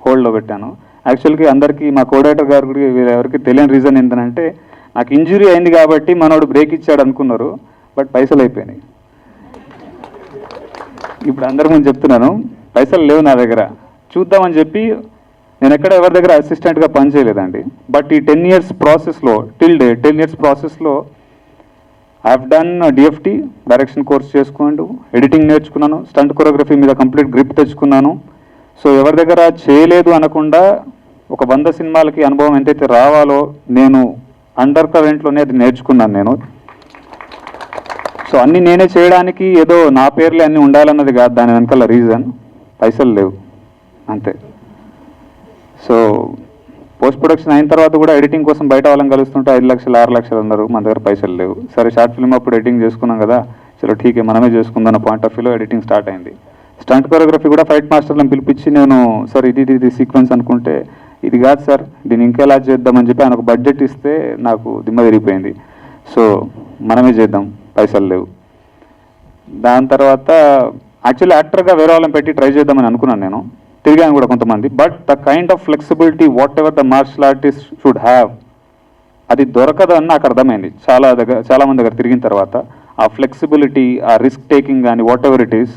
Speaker 12: హోల్డ్లో పెట్టాను. యాక్చువల్గా అందరికీ మా కోఆర్డినేటర్ గారు కూడా ఎవరికి తెలియని రీజన్ ఏంటంటే నాకు ఇంజురీ అయింది కాబట్టి మనోడు బ్రేక్ ఇచ్చాడు అనుకున్నారు, బట్ పైసలు అయిపోయినాయి. ఇప్పుడు అందరి ముందు చెప్తున్నాను, పైసలు లేవు నా దగ్గర. చూద్దామని చెప్పి నేను ఎక్కడ ఎవరి దగ్గర అసిస్టెంట్గా పనిచేయలేదండి. బట్ ఈ 10 years ప్రాసెస్లో టిల్ డే 10 years ప్రాసెస్లో I have done DFT direction course చేసుకున్నాను, ఎడిటింగ్ నేర్చుకున్నాను, స్టంట్ కొరియోగ్రఫీ మీద కంప్లీట్ గ్రిప్ తెచ్చుకున్నాను. సో ఎవరి దగ్గర చేయలేదు అనకుండా ఒక 100 సినిమాలకి అనుభవం ఎంతైతే రావాలో నేను అండర్ కరెంట్లోనే అది నేర్చుకున్నాను నేను. సో అన్నీ నేనే చేయడానికి ఏదో నా పేర్లే అన్నీ ఉండాలన్నది కాదు దాని వెనకాల రీజన్. పైసలు లేవు అంతే. సో పోస్ట్ ప్రొడక్షన్ అయిన తర్వాత కూడా ఎడిటింగ్ కోసం బయట వాళ్ళని కలుస్తుంటే 5 లక్షలు 6 లక్షలు అన్నారు, మన దగ్గర పైసలు లేవు. సరే షార్ట్ ఫిల్మ్ అప్పుడు ఎడిటింగ్ చేసుకున్నాం కదా, చలో ఠీకే మనమే చేసుకుందాం అన్న పాయింట్ ఆఫ్ వ్యూలో ఎడిటింగ్ స్టార్ట్ అయింది. స్టంట్ కొరియోగ్రఫీ కూడా ఫైట్ మాస్టర్లను పిలిపించి నేను సార్ ఇది సీక్వెన్స్ అనుకుంటే ఇది కాదు సార్ దీన్ని ఇంకెలా చేద్దామని చెప్పి ఆయన ఒక బడ్జెట్ ఇస్తే నాకు దిమ్మ తిరిగిపోయింది. సో మనమే చేద్దాం, పైసలు లేవు. దాని తర్వాత యాక్చువల్లీ యాక్టర్గా వేరే వాళ్ళని పెట్టి ట్రై చేద్దామని అనుకున్నాను నేను, తిరిగాను కూడా కొంతమంది. But the kind of flexibility whatever the martial artist should have అది దొరకదని నాకు అర్థమైంది చాలా మంది దగ్గర తిరిగిన తర్వాత. ఆ ఫ్లెక్సిబిలిటీ, ఆ రిస్క్ టేకింగ్ కానీ వాట్ ఎవర్ ఇట్ ఈస్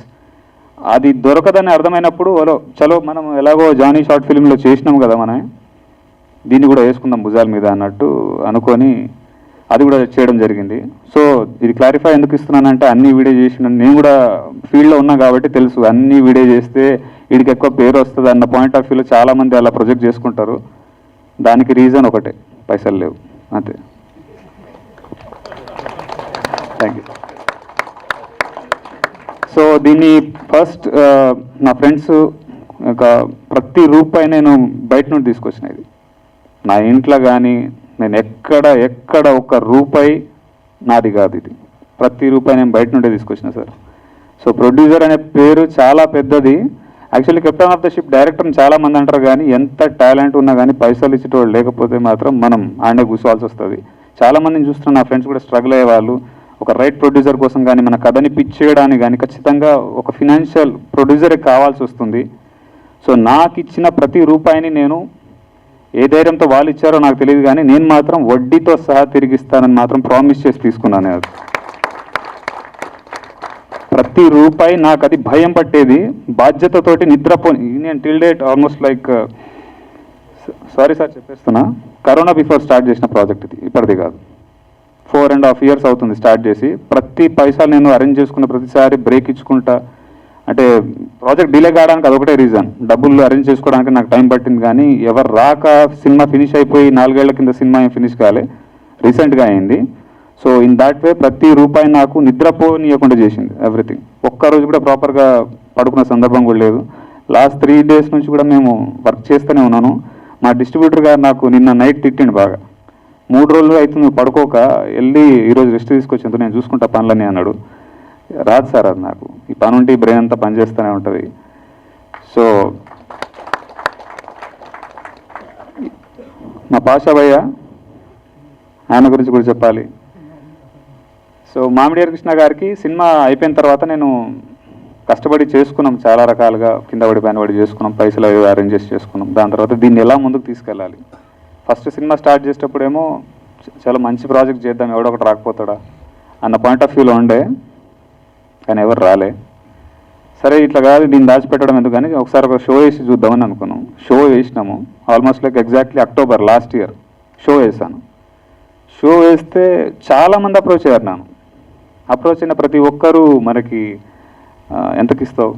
Speaker 12: అది దొరకదని అర్థమైనప్పుడు చలో మనం ఎలాగో జానీ షార్ట్ ఫిల్మ్లో చేసినాం కదా మనం దీన్ని కూడా వేసుకుందాం భుజాల మీద అన్నట్టు అనుకొని అది కూడా చేయడం జరిగింది. సో ఇది క్లారిఫై ఎందుకు ఇస్తున్నానంటే అన్ని వీడియో చేసిన నేను కూడా ఫీల్డ్లో ఉన్నా కాబట్టి తెలుసు అన్ని వీడియో చేస్తే వీడికి ఎక్కువ పేరు వస్తుంది అన్న పాయింట్ ఆఫ్ వ్యూలో చాలామంది అలా ప్రొజెక్ట్ చేసుకుంటారు. దానికి రీజన్ ఒకటే, పైసలు లేవు అంతే. Thank you. సో దీన్ని ఫస్ట్ నా ఫ్రెండ్స్ ప్రతి రూపాయి నేను బయట నుండి తీసుకొచ్చిన. ఇది నా ఇంట్లో కానీ నేను ఎక్కడ 1 రూపాయి నాది కాదు. ఇది ప్రతి రూపాయి నేను బయట నుండే తీసుకొచ్చిన సార్. సో ప్రొడ్యూసర్ అనే పేరు చాలా పెద్దది. Actually captain of the ship డైరెక్టర్ని చాలామంది అంటారు కానీ ఎంత టాలెంట్ ఉన్నా కానీ పైసలు ఇచ్చేటోళ్ళు లేకపోతే మాత్రం మనం ఆడే కూర్చోవాల్సి వస్తుంది. చాలామందిని చూస్తున్న నా ఫ్రెండ్స్ కూడా స్ట్రగుల్ అయ్యేవాళ్ళు. ఒక రైట్ ప్రొడ్యూసర్ కోసం కానీ మన కథని పిచ్ చేయడానికి కానీ ఖచ్చితంగా ఒక ఫినాన్షియల్ ప్రొడ్యూసరే కావాల్సి వస్తుంది. సో నాకు ఇచ్చిన ప్రతి రూపాయిని నేను ఏ ధైర్యంతో వాళ్ళు ఇచ్చారో నాకు తెలియదు కానీ నేను మాత్రం వడ్డీతో సహా తిరిగిస్తానని మాత్రం ప్రామిస్ చేసి తీసుకున్నాను. ప్రతి రూపాయి నాకు అది భయం పట్టేది, బాధ్యతతోటి నిద్రపోని. నేను till date almost like sorry sir చెప్పేస్తున్నా, కరోనా బిఫోర్ స్టార్ట్ చేసిన ప్రాజెక్ట్ ఇది, ఇప్పటిది కాదు. 4.5 years అవుతుంది స్టార్ట్ చేసి. ప్రతి పైసా నేను అరేంజ్ చేసుకున్న ప్రతిసారి బ్రేక్ ఇచ్చుకుంటా. అంటే ప్రాజెక్ట్ డిలే కావడానికి అదొకటే రీజన్, డబ్బులు అరేంజ్ చేసుకోవడానికి నాకు టైం పట్టింది. కానీ ఎవరు రాక సినిమా ఫినిష్ అయిపోయి 4 ఏళ్ల కింద సినిమా ఏం ఫినిష్ కాలే, రీసెంట్గా అయింది. సో ఇన్ దాట్ వే ప్రతి రూపాయి నాకు నిద్రపోనీయకుండా చేసింది ఎవ్రీథింగ్. ఒక్కరోజు కూడా ప్రాపర్గా పడుకున్న సందర్భం కూడా లేదు. లాస్ట్ 3 days నుంచి కూడా మేము వర్క్ చేస్తూనే ఉన్నాను. మా డిస్ట్రిబ్యూటర్ గారు నాకు నిన్న నైట్ తిట్టిండు బాగా. 3 రోజులు అవుతుంది పడుకోక, వెళ్ళి ఈరోజు రెస్ట్ తీసుకొచ్చేందుకు నేను చూసుకుంటా పనులని అన్నాడు. రాదు సార్ అది నాకు, ఈ పని ఉంటే ఈ బ్రెయిన్ అంతా పనిచేస్తూనే ఉంటుంది. సో మా పాషా భయ్య, ఆయన గురించి కూడా చెప్పాలి. సో మామిడి కృష్ణ గారికి సినిమా అయిపోయిన తర్వాత నేను కష్టపడి చేసుకున్నాం, చాలా రకాలుగా కింద పడి పైన పడి చేసుకున్నాం, పైసలు అవి అరేంజెస్ చేసుకున్నాం. దాని తర్వాత దీన్ని ఎలా ముందుకు తీసుకెళ్ళాలి. ఫస్ట్ సినిమా స్టార్ట్ చేసేటప్పుడేమో చాలా మంచి ప్రాజెక్ట్ చేద్దాం, ఎవడో ఒకటి రాకపోతాడా అన్న పాయింట్ ఆఫ్ వ్యూలో ఉండే, కానీ ఎవరు రాలే. సరే ఇట్లా కాదు, దీన్ని దాచిపెట్టడం ఎందుకు కానీ ఒకసారి ఒక షో వేసి చూద్దామని అనుకున్నాం. షో వేసినాము, almost like exactly October last year show వేసాను. షో వేస్తే చాలామంది అప్రోచ్ అయ్యారు. నన్ను అప్రోచ్ అయిన ప్రతి ఒక్కరూ మనకి ఎంతకి ఇస్తావు,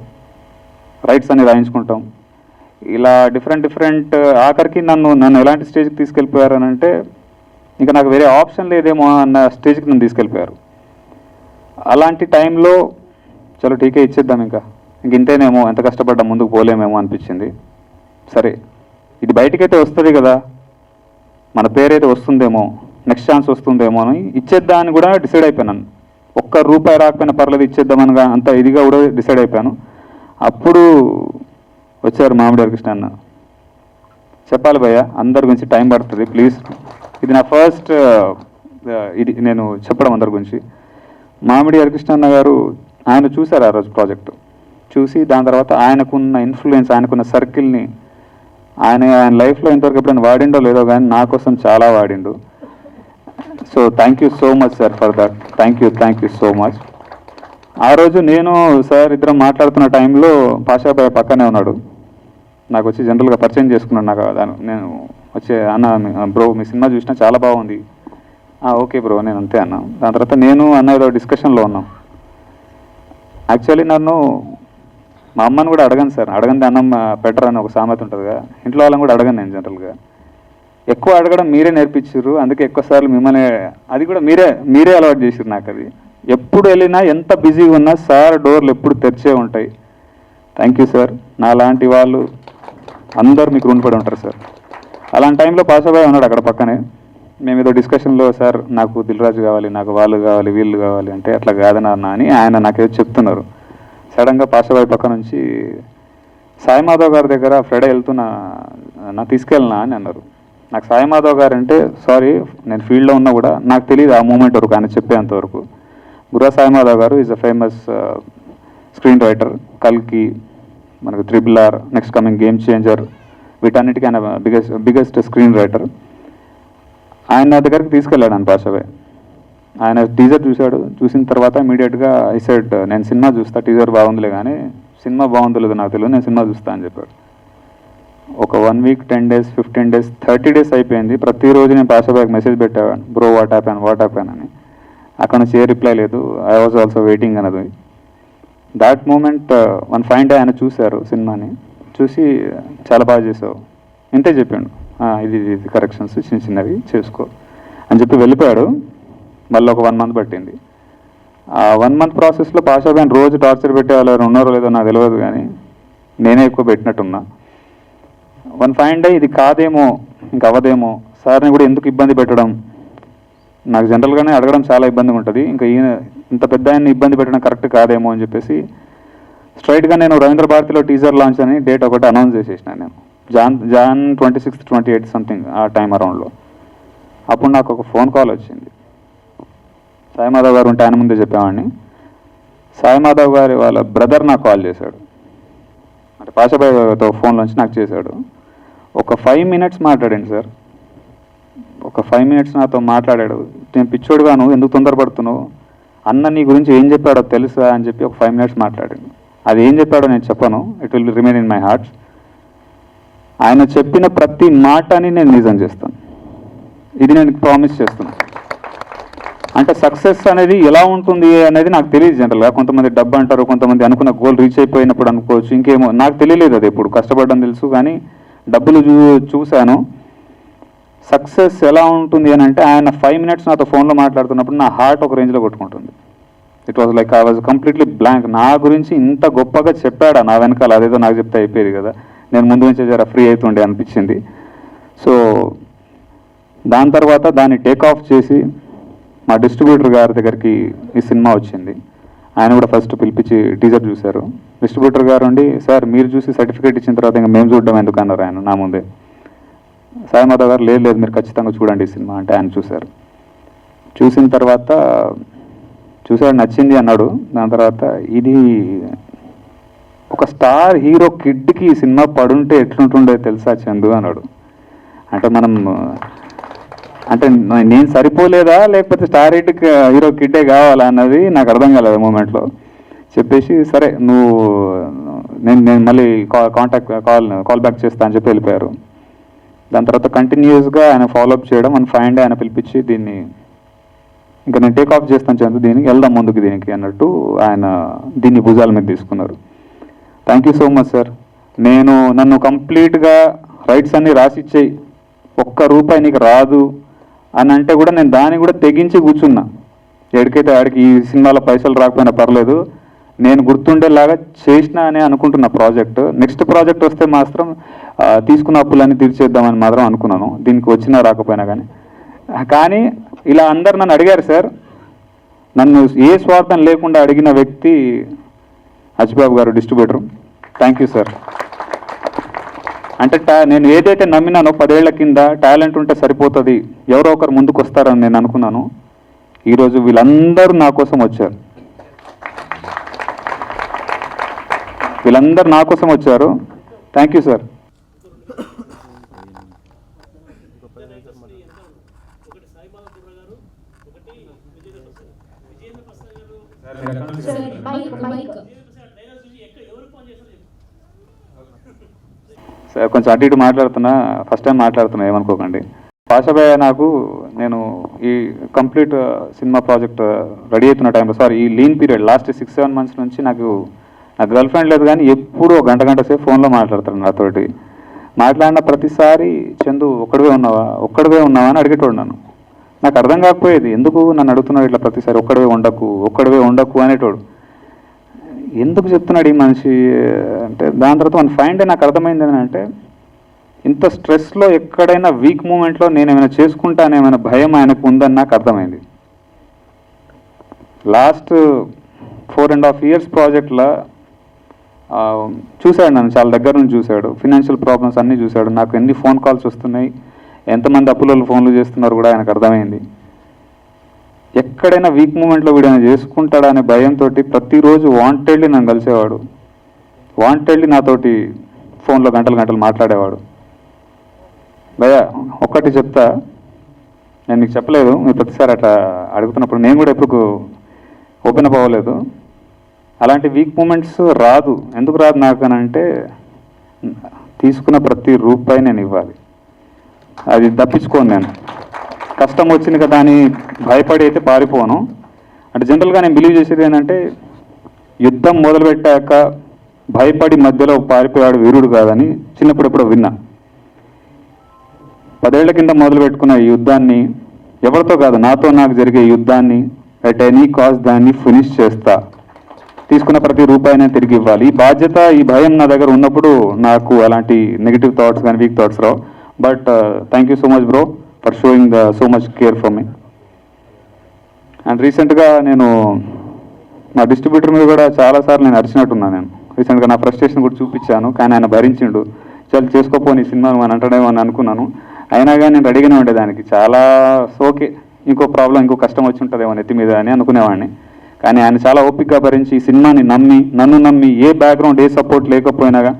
Speaker 12: రైట్స్ అని రాయించుకుంటాం, ఇలా డిఫరెంట్ ఆఖరికి నన్ను ఎలాంటి స్టేజ్కి తీసుకెళ్ళిపోయారు అని అంటే, ఇంకా నాకు వేరే ఆప్షన్ లేదేమో అన్న స్టేజ్కి నన్ను తీసుకెళ్ళిపోయారు. అలాంటి టైంలో చలో టీకే ఇచ్చేద్దాం, ఇంక ఇంతేనేమో, ఎంత కష్టపడ్డా ముందుకు పోలేమేమో అనిపించింది. సరే ఇది బయటకైతే వస్తుంది కదా, మన పేరైతే వస్తుందేమో, నెక్స్ట్ ఛాన్స్ వస్తుందేమో అని ఇచ్చేద్దా అని కూడా డిసైడ్ అయిపోయాను. ₹1 రాకపోయినా పర్లేదు ఇచ్చేద్దామనగా అంత ఇదిగా కూడా డిసైడ్ అయిపోయాను. అప్పుడు వచ్చారు మామిడి కృష్ణ అన్న. చెప్పాలి భయ్య, అందరి గురించి టైం పడుతుంది ప్లీజ్. ఇది నా ఫస్ట్ ఇది నేను చెప్పడం అందరి గురించి. మామిడి హరికృష్ణ అన్న గారు ఆయన చూశారు ఆ రోజు ప్రాజెక్టు, చూసి దాని తర్వాత ఆయనకున్న ఇన్ఫ్లుయెన్స్, ఆయనకున్న సర్కిల్ని ఆయన లైఫ్లో ఇంతవరకు ఎప్పుడైనా వాడిండో లేదో కానీ నా కోసం చాలా వాడిండు. So thank you so much sir for that. Thank you so much. ఆ రోజు నేను సార్ ఇద్దరం మాట్లాడుతున్న టైంలో పాషా భాయ్ పక్కనే ఉన్నాడు. నాకు వచ్చి జనరల్గా పరిచయం చేసుకున్నాడు. నాకు నేను వచ్చి అన్న బ్రో మీ సినిమా చూసినా చాలా బాగుంది. ఓకే బ్రో, నేను అంతే అన్నా. దాని తర్వాత నేను అన్న ఏదో డిస్కషన్లో ఉన్నాం. యాక్చువల్లీ నన్ను మా అమ్మని కూడా అడగను సార్, అడగంది అన్నం బెటర్ అని ఒక సామెత ఉంటుందిగా, ఇంట్లో వాళ్ళని కూడా అడగను నేను జనరల్గా. ఎక్కువ అడగడం మీరే నేర్పించారు, అందుకే ఎక్కువసార్లు మిమ్మల్ని, అది కూడా మీరే అలవాటు చేసారు నాకు. అది ఎప్పుడు వెళ్ళినా ఎంత బిజీగా ఉన్నా సార్ డోర్లు ఎప్పుడు తెరిచే ఉంటాయి. Thank you sir. నా లాంటి వాళ్ళు అందరూ మీకు రుణపడి ఉంటారు సార్. అలాంటి టైంలో పాషాబాయ్ ఉన్నాడు అక్కడ పక్కనే. మేము ఏదో డిస్కషన్లో సార్ నాకు దిల్రాజు కావాలి, నాకు వాళ్ళు కావాలి, వీళ్ళు కావాలి అంటే, అట్లా కాదన్నా అని ఆయన నాకేదో చెప్తున్నారు. సడన్గా పాషాబాయ్ పక్క నుంచి సాయి మాధవ్ గారి దగ్గర ఫ్రైడే వెళ్తున్నా, నా తీసుకెళ్ళినా అని అన్నారు. నాకు సాయి మాధవ్ గారు అంటే సారీ నేను ఫీల్డ్లో ఉన్నా కూడా నాకు తెలియదు ఆ మూమెంట్ వరకు, ఆయన చెప్పేంతవరకు. బుర్రా సాయి మాధవ్ గారు is a famous screen writer. కల్కి, మనకు RRR, next coming game changer, వీటన్నిటికీ ఆయన బిగ్గెస్ట్ స్క్రీన్ రైటర్. ఆయన దగ్గరికి తీసుకెళ్ళాడు అని పాషాబాయ్. ఆయన టీజర్ చూశాడు, చూసిన తర్వాత ఇమీడియట్గా ఐ సెడ్ నేను సినిమా చూస్తా, టీజర్ బాగుందిలే కానీ సినిమా బాగుందో లేదో నాకు తెలియదు, నేను సినిమా చూస్తా అని చెప్పాడు. ఒక 1 week, 10 days, 15 days, 30 days అయిపోయింది. ప్రతిరోజు నేను పాషాబాయ్కి మెసేజ్ పెట్టేవాడిని, బ్రో వాట్ హ్యాపెన్ అని. అక్కడ నుంచి ఏ రిప్లై లేదు. ఐ వాజ్ ఆల్సో వెయిటింగ్ అన్నది. That moment one fine day ఆయన చూశారు సినిమాని, చూసి చాలా బాగా చేసావు ఇంతే చెప్పాడు. ఇది కరెక్షన్స్ చిన్నవి చేసుకో అని చెప్పి వెళ్ళిపోయాడు. మళ్ళీ ఒక 1 month పట్టింది. ఆ 1 month ప్రాసెస్లో పాషాబాయ్ని రోజు టార్చర్ పెట్టేవాళ్ళు ఉన్నారో లేదో నాకు తెలియదు, కానీ నేనే ఎక్కువ పెట్టినట్టున్నా. వన్ ఫైన్ డే ఇది కాదేమో, ఇంక అవ్వదేమో, సార్ని కూడా ఎందుకు ఇబ్బంది పెట్టడం, నాకు జనరల్గానే అడగడం చాలా ఇబ్బందిగా ఉంటుంది, ఇంకా ఈయన ఇంత పెద్ద ఆయన్ని ఇబ్బంది పెట్టడం కరెక్ట్ కాదేమో అని చెప్పేసి స్ట్రైట్గా నేను రవీంద్ర భారతిలో టీజర్ లాంచ్ అని డేట్ ఒకటి అనౌన్స్ చేసేసిన. నేను జాన్ 26, 28 సంథింగ్ ఆ టైం అరౌండ్లో. అప్పుడు నాకు ఒక ఫోన్ కాల్ వచ్చింది. సాయి మాధవ్ గారు ఉంటే ఆయన ముందే చెప్పేవాడిని. సాయి మాధవ్ గారి వాళ్ళ బ్రదర్ నాకు కాల్ చేశాడు, అంటే పాషాబాయ్తో ఫోన్లోంచి నాకు చేశాడు. ఒక 5 minutes మాట్లాడండి సార్, ఒక 5 minutes నాతో మాట్లాడాడు. నేను పిచ్చోడుగా నువ్వు ఎందుకు తొందరపడుతున్నావు, అన్న నీ గురించి ఏం చెప్పాడో తెలుసా అని చెప్పి ఒక 5 minutes మాట్లాడాడు. అది ఏం చెప్పాడో నేను చెప్పను, it will remain in my heart. ఆయన చెప్పిన ప్రతి మాటని నేను నిజం చేస్తాను, ఇది నేను ప్రామిస్ చేస్తున్నాను. అంటే సక్సెస్ అనేది ఎలా ఉంటుంది అనేది నాకు తెలియదు. జనరల్గా కొంతమంది డబ్బు అంటారు, కొంతమంది అనుకున్న గోల్ రీచ్ అయిపోయినప్పుడు అనుకోవచ్చు, ఇంకేమో నాకు తెలియలేదు. అది ఎప్పుడు కష్టపడడం తెలుసు, కానీ డబ్బులు చూశాను. సక్సెస్ ఎలా ఉంటుంది అని అంటే, ఆయన 5 minutes నాతో ఫోన్లో మాట్లాడుతున్నప్పుడు నా హార్ట్ ఒక రేంజ్లో కొట్టుకుంటుంది. It was like I was completely blank. నా గురించి ఇంత గొప్పగా చెప్పాడా నా వెనకాల, అదేదో నాకు చెప్తే అయిపోయేది కదా, నేను ముందు నుంచే జర ఫ్రీ అవుతుండే అనిపించింది. సో దాని తర్వాత దాన్ని టేక్ ఆఫ్ చేసి మా డిస్ట్రిబ్యూటర్ గారి దగ్గరికి ఈ సినిమా వచ్చింది. ఆయన కూడా ఫస్ట్ పిలిపించి టీజర్ చూశారు. డిస్ట్రిబ్యూటర్ గారు ఉండి, సార్ మీరు చూసి సర్టిఫికేట్ ఇచ్చిన తర్వాత ఇంకా మేము చూడడం ఎందుకు అన్నారు ఆయన నా ముందే. సాయి మాధవ్ గారు లేదు మీరు ఖచ్చితంగా చూడండి ఈ సినిమా అంటే ఆయన చూశారు. చూసిన తర్వాత చూసాడు, నచ్చింది అన్నాడు. దాని తర్వాత ఇది ఒక స్టార్ హీరో కిడ్కి ఈ సినిమా పడుంటే ఎట్లుంటుండే తెలుసా చందు అన్నాడు. అంటే మనం అంటే నేను సరిపోలేదా లేకపోతే స్టార్ హీరో కిడ్డే కావాలా అన్నది నాకు అర్థం కాలేదు మూమెంట్లో. చెప్పేసి సరే నువ్వు నేను మళ్ళీ కాల్ బ్యాక్ చేస్తా అని చెప్పి వెళ్ళిపోయారు. దాని తర్వాత కంటిన్యూస్గా ఆయన ఫాలోఅప్ చేయడం, మన 5 day ఆయన పిలిపించి దీన్ని ఇంకా నేను టేక్ ఆఫ్ చేస్తాను చందు, దీనికి వెళ్దాం ముందుకు దీనికి అన్నట్టు ఆయన దీన్ని భుజాల మీద తీసుకున్నారు. Thank you so much sir. నన్ను కంప్లీట్గా రైట్స్ అన్నీ రాసిచ్చేయి, ₹1 నీకు రాదు అని అంటే కూడా నేను దాన్ని కూడా తెగించి కూర్చున్నా. ఎక్కడికైతే ఆడికి ఈ సినిమాలో పైసలు రాకపోయినా పర్లేదు, నేను గుర్తుండేలాగా చేసినా అని అనుకుంటున్న ప్రాజెక్ట్. నెక్స్ట్ ప్రాజెక్ట్ వస్తే మాత్రం తీసుకున్న అప్పులన్నీ తీర్చేద్దామని మాత్రం అనుకున్నాను, దీనికి వచ్చినా రాకపోయినా కానీ. కానీ ఇలా అందరు నన్ను అడిగారు సార్, నన్ను ఏ స్వార్థం లేకుండా అడిగిన వ్యక్తి అచ్చిబాబు గారు, డిస్ట్రిబ్యూటర్. Thank you sir. అంటే నేను ఏదైతే నమ్మినానో 10 ఏళ్ల కింద టాలెంట్ ఉంటే సరిపోతుంది, ఎవరో ఒకరు ముందుకు వస్తారని నేను అనుకున్నాను. ఈరోజు వీళ్ళందరూ నా కోసం వచ్చారు, వీళ్ళందరూ నా కోసం వచ్చారు. Thank you sir. సార్ కొంచెం అటు ఇటు మాట్లాడుతున్నా, ఫస్ట్ టైం మాట్లాడుతున్నా, ఏమనుకోకండి. పాషాభయ్య నేను ఈ కంప్లీట్ సినిమా ప్రాజెక్ట్ రెడీ అవుతున్న టైంలో, సారీ ఈ లీన్ పీరియడ్ లాస్ట్ 6-7 months నుంచి నా గర్ల్ ఫ్రెండ్ లేదు కానీ ఎప్పుడూ గంట సేపు ఫోన్లో మాట్లాడతాడు నాతోటి. మాట్లాడిన ప్రతిసారి చందు ఒక్కడివే ఉన్నావా అని అడిగేటోడు నన్ను. నాకు అర్థం కాకపోయేది, ఎందుకు నన్ను అడుగుతున్నాడు ఇట్లా ప్రతిసారి, ఒక్కడివే ఉండకు అనేటోడు. ఎందుకు చెప్తున్నాడు ఈ మనిషి అంటే, దాని తర్వాత మన 5 day నాకు అర్థమైంది ఏంటంటే, ఇంత స్ట్రెస్లో ఎక్కడైనా వీక్ మూమెంట్లో నేను ఏమైనా చేసుకుంటానేమైనా భయం ఆయనకు ఉందని నాకు అర్థమైంది. లాస్ట్ 4.5 years ప్రాజెక్ట్లో చూశాడు నన్ను, చాలా దగ్గర నుంచి చూశాడు. ఫినాన్షియల్ ప్రాబ్లమ్స్ అన్నీ చూశాడు. నాకు ఎన్ని ఫోన్ కాల్స్ వస్తున్నాయి, ఎంతమంది అప్పులలో ఫోన్లు చేస్తున్నారు కూడా ఆయనకు అర్థమైంది. ఎక్కడైనా వీక్ మూమెంట్లో వీడైనా చేసుకుంటాడా అనే భయంతో ప్రతిరోజు వాంటెడ్లీ నన్ను కలిసేవాడు, వాంటెడ్లీ నాతోటి ఫోన్లో గంటలు మాట్లాడేవాడు. భయ్య ఒక్కటి చెప్తా, నేను మీకు చెప్పలేదు, మీరు ప్రతిసారి అట్లా అడుగుతున్నప్పుడు నేను కూడా ఎప్పుడు ఓపెన్ అప్ అవ్వలేదు. అలాంటి వీక్ మూమెంట్స్ రాదు. ఎందుకు రాదు నాకు అని అంటే, తీసుకున్న ప్రతి రూపాయి నేను ఇవ్వాలి, అది తప్పించుకోను. నేను కష్టం వచ్చింది కదా అని భయపడి అయితే పారిపోను. అంటే జనరల్గా నేను బిలీవ్ చేసేది ఏంటంటే, యుద్ధం మొదలుపెట్టాక భయపడి మధ్యలో పారిపోయాడు వీరుడు కాదని చిన్నప్పుడు ఎప్పుడో విన్నా. 10 ఏళ్ల కింద మొదలు పెట్టుకున్న ఈ యుద్ధాన్ని ఎవరితో కాదు, నాకు జరిగే యుద్ధాన్ని అట్ ఎనీ కాస్ట్ దాన్ని ఫినిష్ చేస్తా. తీసుకున్న ప్రతి రూపాయినే తిరిగి ఇవ్వాలి. ఈ బాధ్యత, ఈ భయం నా దగ్గర ఉన్నప్పుడు నాకు అలాంటి నెగిటివ్ థాట్స్ కానీ week thoughts Rao. But thank you so much bro for showing so much care for me. And రీసెంట్గా నేను మా డిస్ట్రిబ్యూటర్ మీద కూడా చాలాసార్లు నేను అరిచినట్టున్నాను. నేను రీసెంట్గా నా ఫ్రస్ట్రేషన్ కూడా చూపించాను, కానీ ఆయన భరించిండు. చాలా చేసుకోపోని సినిమా అని అంటాడేమో అని అనుకున్నాను. అయినా కానీ నేను రెడీగానే ఉండేదానికి, చాలా ఓకే ఇంకో ప్రాబ్లం, ఇంకో కష్టం వచ్చి ఉంటుందేమో నెత్తి మీద అని అనుకునేవాడిని. కానీ ఆయన చాలా ఓపికగా భరించి ఈ సినిమాని నన్ను నమ్మి, ఏ బ్యాక్గ్రౌండ్ ఏ సపోర్ట్ లేకపోయినాగా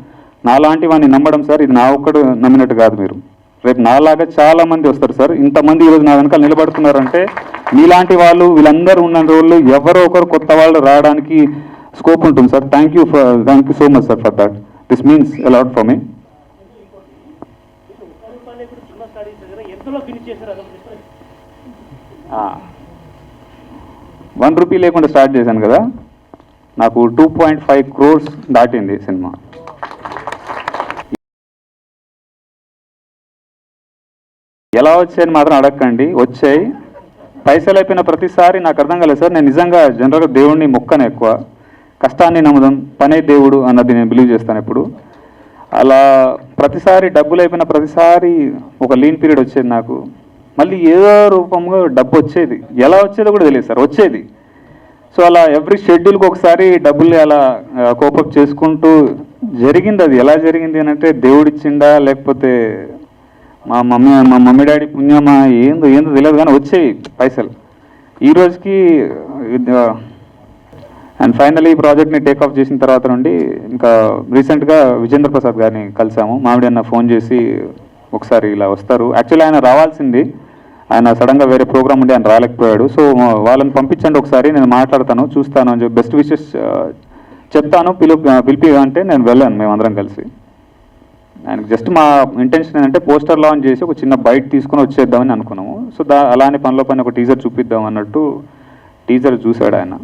Speaker 12: నాలాంటి వాడిని నమ్మడం సార్, ఇది నా ఒక్కడు నమ్మినట్టు కాదు. మీరు రేపు నాలాగా చాలా మంది వస్తారు సార్. ఇంతమంది ఈరోజు నా వెనకాల నిలబడుతున్నారంటే మీలాంటి వాళ్ళు, వీళ్ళందరూ ఉన్న రోజులు ఎవరో ఒకరు కొత్త వాళ్ళు రావడానికి స్కోప్ ఉంటుంది sir. Thank you so much sir for that. This means a lot for me. ₹1 లేకుండా స్టార్ట్ చేశాను కదా, నాకు 2.5 crores దాటింది సినిమా. ఎలా వచ్చాయని మాత్రం అడగండి, వచ్చాయి. పైసలు అయిపోయిన ప్రతిసారి నాకు అర్థం కాలేదు సార్. నేను నిజంగా జనరల్గా దేవుడిని మొక్కను ఎక్కువ, కష్టాన్ని నమ్ముదాం, పనే దేవుడు అన్నది నేను బిలీవ్ చేస్తాను ఎప్పుడు. అలా ప్రతిసారి డబ్బులు అయిపోయిన ప్రతిసారి ఒక లీన్ పీరియడ్ వచ్చేది నాకు. మళ్ళీ ఏదో రూపంగా డబ్బు వచ్చేది, ఎలా వచ్చేదో కూడా తెలియదు సార్, వచ్చేది. సో అలా ఎవ్రీ షెడ్యూల్కి ఒకసారి డబ్బులు అలా కోపప్ చేసుకుంటూ జరిగింది. అది ఎలా జరిగింది అని అంటే దేవుడిచ్చిండా లేకపోతే మా మమ్మీ డాడీ పుణ్యమా ఏందో తెలియదు, కానీ వచ్చాయి పైసలు ఈ రోజుకి. అండ్ ఫైనలీ ఈ ప్రాజెక్ట్ని టేక్ ఆఫ్ చేసిన తర్వాత నుండి ఇంకా రీసెంట్గా విజేంద్ర ప్రసాద్ గారిని కలిసాము. మామిడి అన్న ఫోన్ చేసి ఒకసారి ఇలా వస్తారు, యాక్చువల్లీ ఆయన రావాల్సింది, ఆయన సడన్గా వేరే ప్రోగ్రామ్ ఉండి ఆయన రాలేకపోయాడు. సో వాళ్ళని పంపించండి ఒకసారి, నేను మాట్లాడతాను, చూస్తాను అని చెప్పి బెస్ట్ విషెస్ చెప్తాను, పిలిపి అంటే నేను వెళ్ళాను. మేమందరం కలిసి ఆయనకు జస్ట్ మా ఇంటెన్షన్ ఏంటంటే పోస్టర్ లాంచ్ చేసి ఒక చిన్న బైట్ తీసుకొని వచ్చేద్దామని అనుకున్నాము. సో అలానే పనిలో పని ఒక టీజర్ చూపిద్దాం అన్నట్టు టీజర్ చూశాడు ఆయన.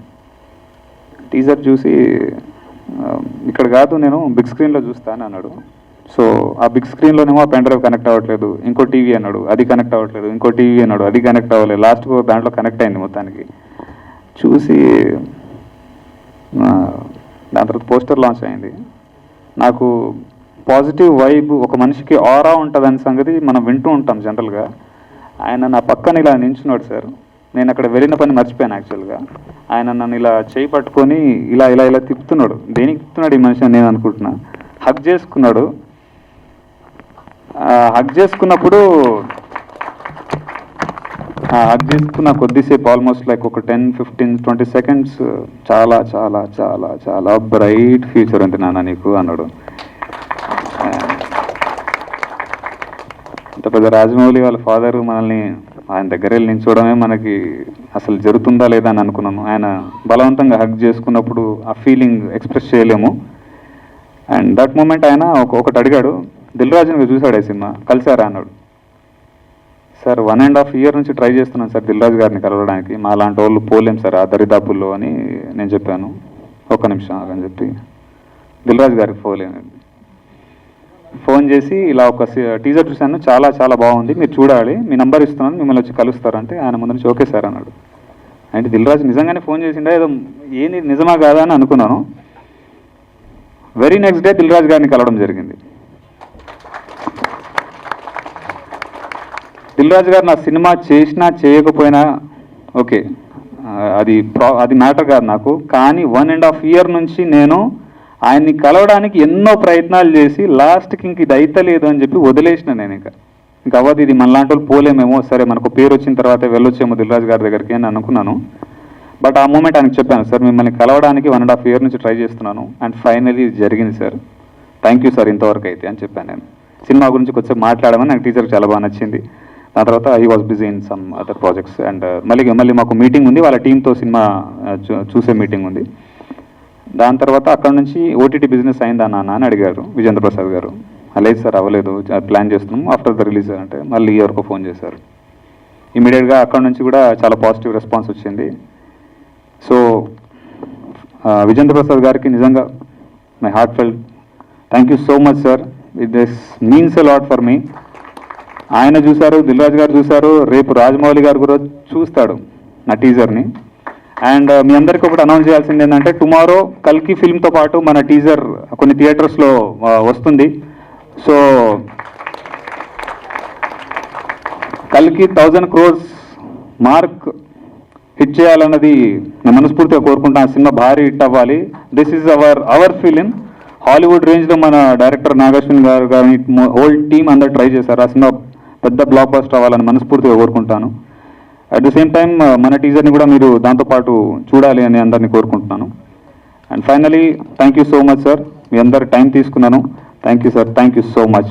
Speaker 12: టీజర్ చూసి ఇక్కడ కాదు నేను బిగ్ స్క్రీన్లో చూస్తాను అన్నాడు. సో ఆ బిగ్ స్క్రీన్లోనేమో ఆ పెన్ డ్రైవ్ కనెక్ట్ అవ్వట్లేదు, ఇంకో టీవీ అన్నాడు, అది కనెక్ట్ అవ్వట్లేదు, ఇంకో టీవీ అన్నాడు, అది కనెక్ట్ అవ్వలేదు, లాస్ట్కు దాంట్లో కనెక్ట్ అయింది మొత్తానికి. చూసి దాని తర్వాత పోస్టర్ లాంచ్ అయింది. నాకు పాజిటివ్ వైబ్, ఒక మనిషికి ఆరా ఉంటుందని సంగతి మనం వింటూ ఉంటాం జనరల్గా. ఆయన నా పక్కన ఇలా నించున్నాడు సార్, నేను అక్కడ వెళ్ళిన పని మర్చిపోయాను యాక్చువల్గా. ఆయన నన్ను ఇలా చేయి పట్టుకొని ఇలా ఇలా ఇలా తిప్పుతున్నాడు. దేనికి తిప్పుతున్నాడు ఈ మనిషి నేను అనుకుంటున్నా. హగ్ చేసుకున్నాడు. హగ్ చేసుకున్నప్పుడు హగ్ చేసుకున్న కొద్దిసేపు ఆల్మోస్ట్ లైక్ ఒక 10-15-20 సెకండ్స్ చాలా చాలా చాలా చాలా బ్రైట్ ఫ్యూచర్ ఉంది నాన్న నీకు అన్నాడు. అంత పెద్ద రాజమౌళి వాళ్ళ ఫాదర్ మనల్ని ఆయన దగ్గర వెళ్ళి నించోవడమే మనకి అసలు జరుగుతుందా లేదా అని అనుకున్నాను. ఆయన బలవంతంగా హగ్ చేసుకున్నప్పుడు ఆ ఫీలింగ్ ఎక్స్ప్రెస్ చేయలేము. అండ్ దట్ మూమెంట్ ఆయన ఒకటి అడిగాడు, దిల్ రాజుని చూశాడు ఈ సినిమా, కలిసారా అన్నాడు. సార్ 1.5 year నుంచి ట్రై చేస్తున్నాను సార్ దిల్ రాజు గారిని కలవడానికి, మా లాంటి వాళ్ళు పోలేం సార్ ఆ దరిదాపుల్లో అని నేను చెప్పాను. ఒక్క నిమిషం అని చెప్పి దిల్ రాజు గారికి ఫోన్ చేసి ఇలా ఒక టీజర్ చూశాను, చాలా చాలా బాగుంది, మీరు చూడాలి, మీ నంబర్ ఇస్తున్నాను, మిమ్మల్ని వచ్చి కలుస్తారు అంటే ఆయన ముందు నుంచి ఓకే సార్ అన్నాడు. అంటే దిల్ రాజు నిజంగానే ఫోన్ చేసిండా ఏదో ఏంది నిజమా కాదా అని అనుకున్నాను. Very next day Dil Raju గారిని కలవడం జరిగింది. దిల్ రాజు గారు నా సినిమా చేసినా చేయకపోయినా ఓకే, అది మ్యాటర్ కాదు నాకు. కానీ 1.5 year నుంచి నేను ఆయన్ని కలవడానికి ఎన్నో ప్రయత్నాలు చేసి లాస్ట్కి ఇంక ఇది అయితలేదు అని చెప్పి వదిలేసిన. నేను ఇంకా అవ్వదు, ఇది మనలాంటి వాళ్ళు పోలేమేమో, సరే మనకు పేరు వచ్చిన తర్వాత వెళ్ళొచ్చేమో దిల్ రాజు గారి దగ్గరికి అని అనుకున్నాను. బట్ ఆ మూమెంట్ ఆయనకు చెప్పాను, సార్ మిమ్మల్ని కలవడానికి 1.5 year నుంచి ట్రై చేస్తున్నాను అండ్ ఫైనలీ ఇది జరిగింది సార్, థ్యాంక్ యూ సార్ ఇంతవరకు అయితే అని చెప్పాను. నేను సినిమా గురించి కొంచెం మాట్లాడమని నాకు టీచర్ చాలా బాగా నచ్చింది. దాని తర్వాత he was busy in some other projects. And మళ్ళీ మాకు మీటింగ్ ఉంది, వాళ్ళ టీంతో సినిమా చూసే మీటింగ్ ఉంది. దాని తర్వాత అక్కడ నుంచి ఓటీటీ బిజినెస్ అయిందా నాన్న అని అడిగారు విజేంద్ర ప్రసాద్ గారు. లేదు సార్ అవ్వలేదు, ప్లాన్ చేస్తున్నాము ఆఫ్టర్ ద రిలీజ్ అంటే మళ్ళీ ఎవరికో ఫోన్ చేశారు. ఇమీడియట్గా అక్కడ నుంచి కూడా చాలా పాజిటివ్ రెస్పాన్స్ వచ్చింది. సో విజేంద్ర ప్రసాద్ గారికి నిజంగా my heart felt thank you so much sir, this means a lot for me. ఆయన చూశారు, దిల్ రాజు గారు చూశారు, రేపు రాజమౌళి గారు కూడా చూస్తాడు నా టీజర్ని. అండ్ మీ అందరికీ ఒకటి అనౌన్స్ చేయాల్సింది ఏంటంటే టుమారో కల్కి ఫిల్మ్తో పాటు మన టీజర్ కొన్ని థియేటర్స్లో వస్తుంది. సో కల్కి 1000 crores మార్క్ హిట్ చేయాలన్నది నేను మనస్ఫూర్తిగా కోరుకుంటున్నాను. సినిమా భారీ హిట్ అవ్వాలి. This is our film. Hollywood రేంజ్లో మన డైరెక్టర్ నాగార్జున గారు కానీ హోల్ టీమ్ అందరు ట్రై చేశారు. ఆ సినిమా పెద్ద బ్లాక్ బస్టర్ అవ్వాలని మనస్ఫూర్తిగా కోరుకుంటాను. అట్ ద సేమ్ టైం మన టీజర్ని కూడా మీరు దాంతోపాటు చూడాలి అని అందరినీ కోరుకుంటున్నాను. And finally thank you so much sir, మీ అందరు టైం తీసుకున్నాను. Thank you sir, thank you so much.